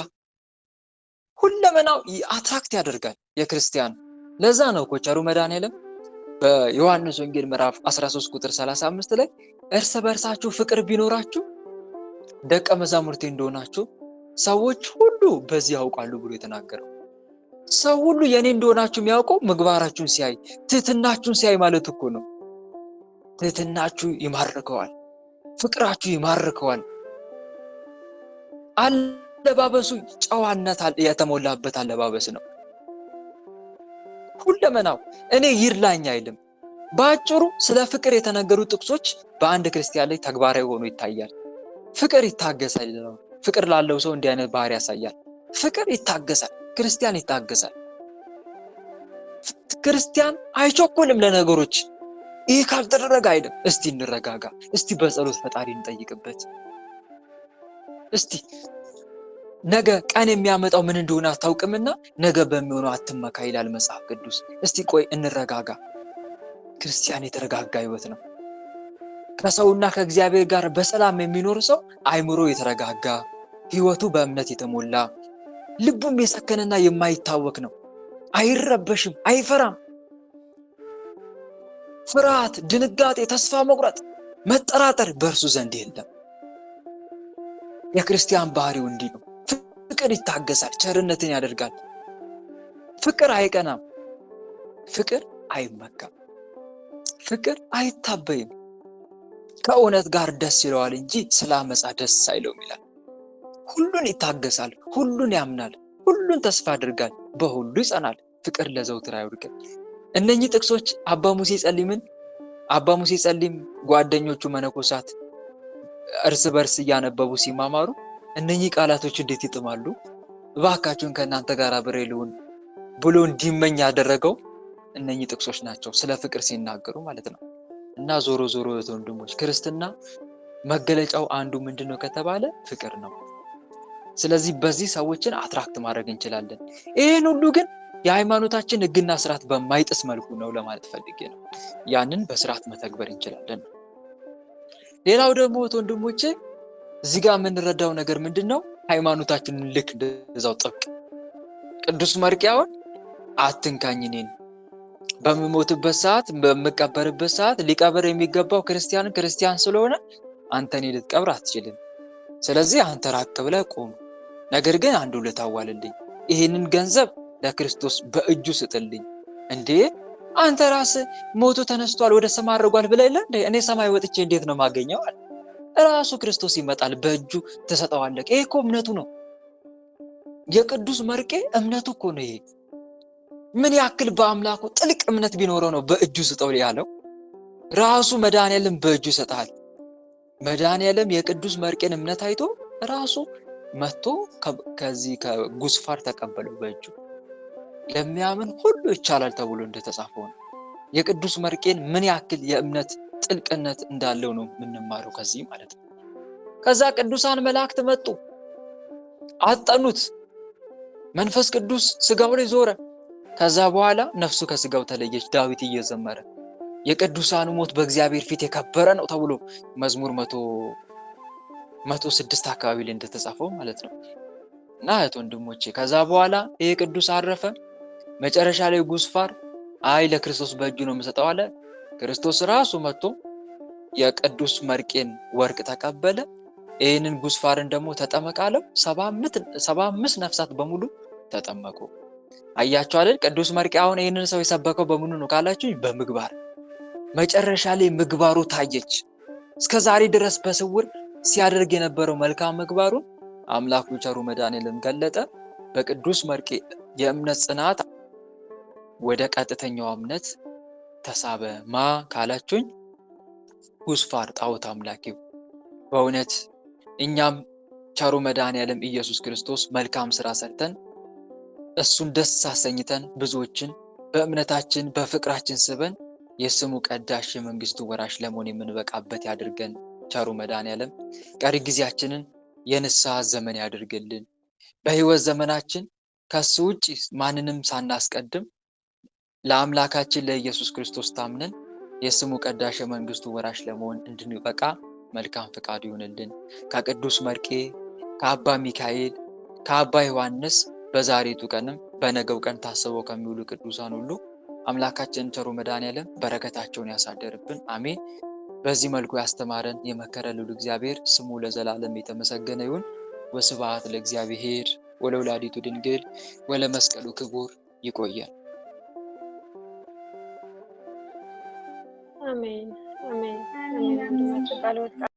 ሁለመናው አትራክት ያደርጋል የክርስቲያን። ለዛ ነው እኮ ቸሩ መድኃኒዓለም በዮሐንስ ወንጌል ምዕራፍ 13 ቁጥር 35 ላይ እርስ በርሳችሁ ፍቅር ቢኖራችሁ ደቀ መዛሙርቴ እንደሆናችሁ ሰዎች ሁሉ በዚህ ያውቃሉ ብሎ የተናገረው። ሰው ሁሉ የኔ እንደሆናችሁ የሚያውቀው ምግባራችሁን ሲያይ፣ ትህትናችሁን ሲያይ ማለት እኮ ነው። ትህትናችሁ ይማርከዋል፣ ፍቅራችሁ ይማርከዋል። አለባበሱ ጨዋነት የተሞላበት አለባበስ ነው። ሁለመናው እኔ ይርላኝ አይልም። በአጭሩ ስለ ፍቅር የተነገሩ ጥቅሶች በአንድ ክርስቲያን ላይ ተግባራዊ ሆኖ ይታያል። ፍቅር ይታገሳል። ፍቅር ላለው ሰው እንዲህ አይነት ባህሪ ያሳያል። ፍቅር ይታገሳል። ክርስቲያን ይታገሳል። ክርስቲያን አይቸኩልም ለነገሮች። ይህ ካልተደረገ አይደለም። እስቲ እንረጋጋ። እስቲ በጸሎት ፈጣሪ እንጠይቅበት። እስቲ ነገ ቀን የሚያመጣው ምን እንደሆነ አታውቅምና ነገ በሚሆነው አትመካ ይላል መጽሐፍ ቅዱስ። እስቲ ቆይ እንረጋጋ። ክርስቲያን የተረጋጋ ህይወት ነው። ከሰውና ከእግዚአብሔር ጋር በሰላም የሚኖር ሰው አይምሮ የተረጋጋ፣ ህይወቱ በእምነት የተሞላ፣ ልቡም የሰከነና የማይታወክ ነው። አይረበሽም፣ አይፈራም። ፍርሃት፣ ድንጋጤ፣ ተስፋ መቁረጥ፣ መጠራጠር በእርሱ ዘንድ የለም። የክርስቲያን ባህሪው እንዲህ ነው። ፍቅር ይታገሳል፣ ቸርነትን ያደርጋል። ፍቅር አይቀናም፣ ፍቅር አይመካም፣ ፍቅር አይታበይም። ከእውነት ጋር ደስ ይለዋል እንጂ ስለ አመፃ ደስ አይለውም ይላል። ሁሉን ይታገሳል፣ ሁሉን ያምናል፣ ሁሉን ተስፋ ያደርጋል፣ በሁሉ ይጸናል። ፍቅር ለዘውትር አይወድቅም። እነኚህ ጥቅሶች አባ ሙሴ ጸሊም ጓደኞቹ መነኮሳት እርስ በርስ እያነበቡ ሲማማሩ እነኚህ ቃላቶች እንዴት ይጥማሉ እባካችሁን ከእናንተ ጋር አብሬ ልሁን ብሎ እንዲመኝ ያደረገው እነኚህ ጥቅሶች ናቸው ስለ ፍቅር ሲናገሩ ማለት ነው። እና ዞሮ ዞሮ ወንድሞች ክርስትና መገለጫው አንዱ ምንድነው ከተባለ ፍቅር ነው። ስለዚህ በዚህ ሰዎችን አትራክት ማድረግ እንችላለን። ይሄን ሁሉ ግን የሃይማኖታችን ህግና ስርዓት በማይጥስ መልኩ ነው ለማለት ፈልጌ ነው። ያንን በስርዓት መተግበር እንችላለን። ሌላው ደግሞ ወንድሞቼ እዚህ ጋር የምንረዳው ነገር ምንድነው? ሃይማኖታችንን ልክ እንደዛው ጥብቅ ቅዱስ መርቅያውን አትንካኝ እኔን በምሞትበት ሰዓት በመቀበርበት ሰዓት ሊቀበር የሚገባው ክርስቲያን ስለሆነ አንተ እኔን ልትቀብር አትችልም። ስለዚህ አንተ ራቅ ብለህ ቆም። ነገር ግን አንድ ውለታ ዋልልኝ። ይሄንን ገንዘብ ለክርስቶስ በእጁ ስጥልኝ። እንዴ አንተ ራስህ ሞቶ ተነስቷል ወደ ሰማይ አርጓል ብለህ እንዴ እኔ ሰማይ ወጥቼ እንዴት ነው ማገኘው? ራሱ ክርስቶስ ይመጣል በእጁ ተሰጠዋለህ። ይሄ እኮ እምነቱ ነው። የቅዱስ መርቄ እምነቱ እኮ ነው ይሄ። ምን ያክል በአምላኩ ጥልቅ እምነት ቢኖረው ነው በእጁ ስጠው ያለው? ራሱ መድኃኒዓለም በእጁ ይሰጣል። መድኃኒዓለም የቅዱስ መርቄን እምነት አይቶ ራሱ መጥቶ ከዚህ ከጉስፋር ተቀበለው በእጁ። ለሚያምን ሁሉ ይቻላል ተብሎ እንደተጻፈው ነው። የቅዱስ መርቄን ምን ያክል የእምነት ጥልቅነት እንዳለው ነው የምንማረው ከዚህ ማለት ነው። ከዛ ቅዱሳን መላእክት መጡ፣ አጠኑት። መንፈስ ቅዱስ ስጋው ላይ ዞረ። ከዛ በኋላ ነፍሱ ከስጋው ተለየች። ዳዊት እየዘመረ የቅዱሳኑ ሞት በእግዚአብሔር ፊት የከበረ ነው ተብሎ መዝሙር 106 አካባቢ ላይ እንደተጻፈው ማለት ነው። እና ወንድሞቼ ከዛ በኋላ ይሄ ቅዱስ አረፈ። መጨረሻ ላይ ጉስፋር አይ ለክርስቶስ በእጁ ነው የምሰጠው አለ። ክርስቶስ ራሱ መጥቶ የቅዱስ መርቄን ወርቅ ተቀበለ። ይሄንን ጉስፋርን ደግሞ ተጠመቃለው። 75 ነፍሳት በሙሉ ተጠመቁ። አያችሁ አይደል? ቅዱስ መርቄ አሁን ይሄንን ሰው የሰበከው በምኑ ነው ካላችሁ በምግባር። መጨረሻ ላይ ምግባሩ ታየች። እስከዛሬ ድረስ በስውር ሲያደርግ የነበረው መልካም ምግባሩን አምላኩ ቸሩ መድኃኒዓለም ገለጠ። በቅዱስ መርቄ የእምነት ጽናት ወደ ቀጥተኛው እምነት ተሳበ። ማ ካላችሁኝ ጉስፋር ጣዖት አምላኪው። በእውነት እኛም ቸሩ መድኃኒዓለም ኢየሱስ ክርስቶስ መልካም ስራ ሰርተን እሱን ደስ አሰኝተን ብዙዎችን በእምነታችን በፍቅራችን ስበን የስሙ ቀዳሽ የመንግስቱ ወራሽ ለመሆን የምንበቃበት ያድርገን። ቸሩ መድኃኒዓለም ቀሪ ጊዜያችንን የንስሐ ዘመን ያድርግልን። በህይወት ዘመናችን ከሱ ውጪ ማንንም ሳናስቀድም ለአምላካችን ለኢየሱስ ክርስቶስ ታምነን የስሙ ቀዳሽ የመንግስቱ ወራሽ ለመሆን እንድንበቃ መልካም ፍቃዱ ይሁንልን። ከቅዱስ መርቄ፣ ከአባ ሚካኤል፣ ከአባ ዮሐንስ በዛሬቱ ቀንም በነገው ቀን ታስበው ከሚውሉ ቅዱሳን ሁሉ አምላካችን ቸሩ መድኃኒዓለም በረከታቸውን ያሳደርብን። አሜን። በዚህ መልኩ ያስተማረን የመከረን ልዑል እግዚአብሔር ስሙ ለዘላለም የተመሰገነ ይሁን። ወስብሐት ለእግዚአብሔር ወለወላዲቱ ድንግል ወለመስቀሉ ክቡር። ይቆያል። አሜን አሜን አሜን።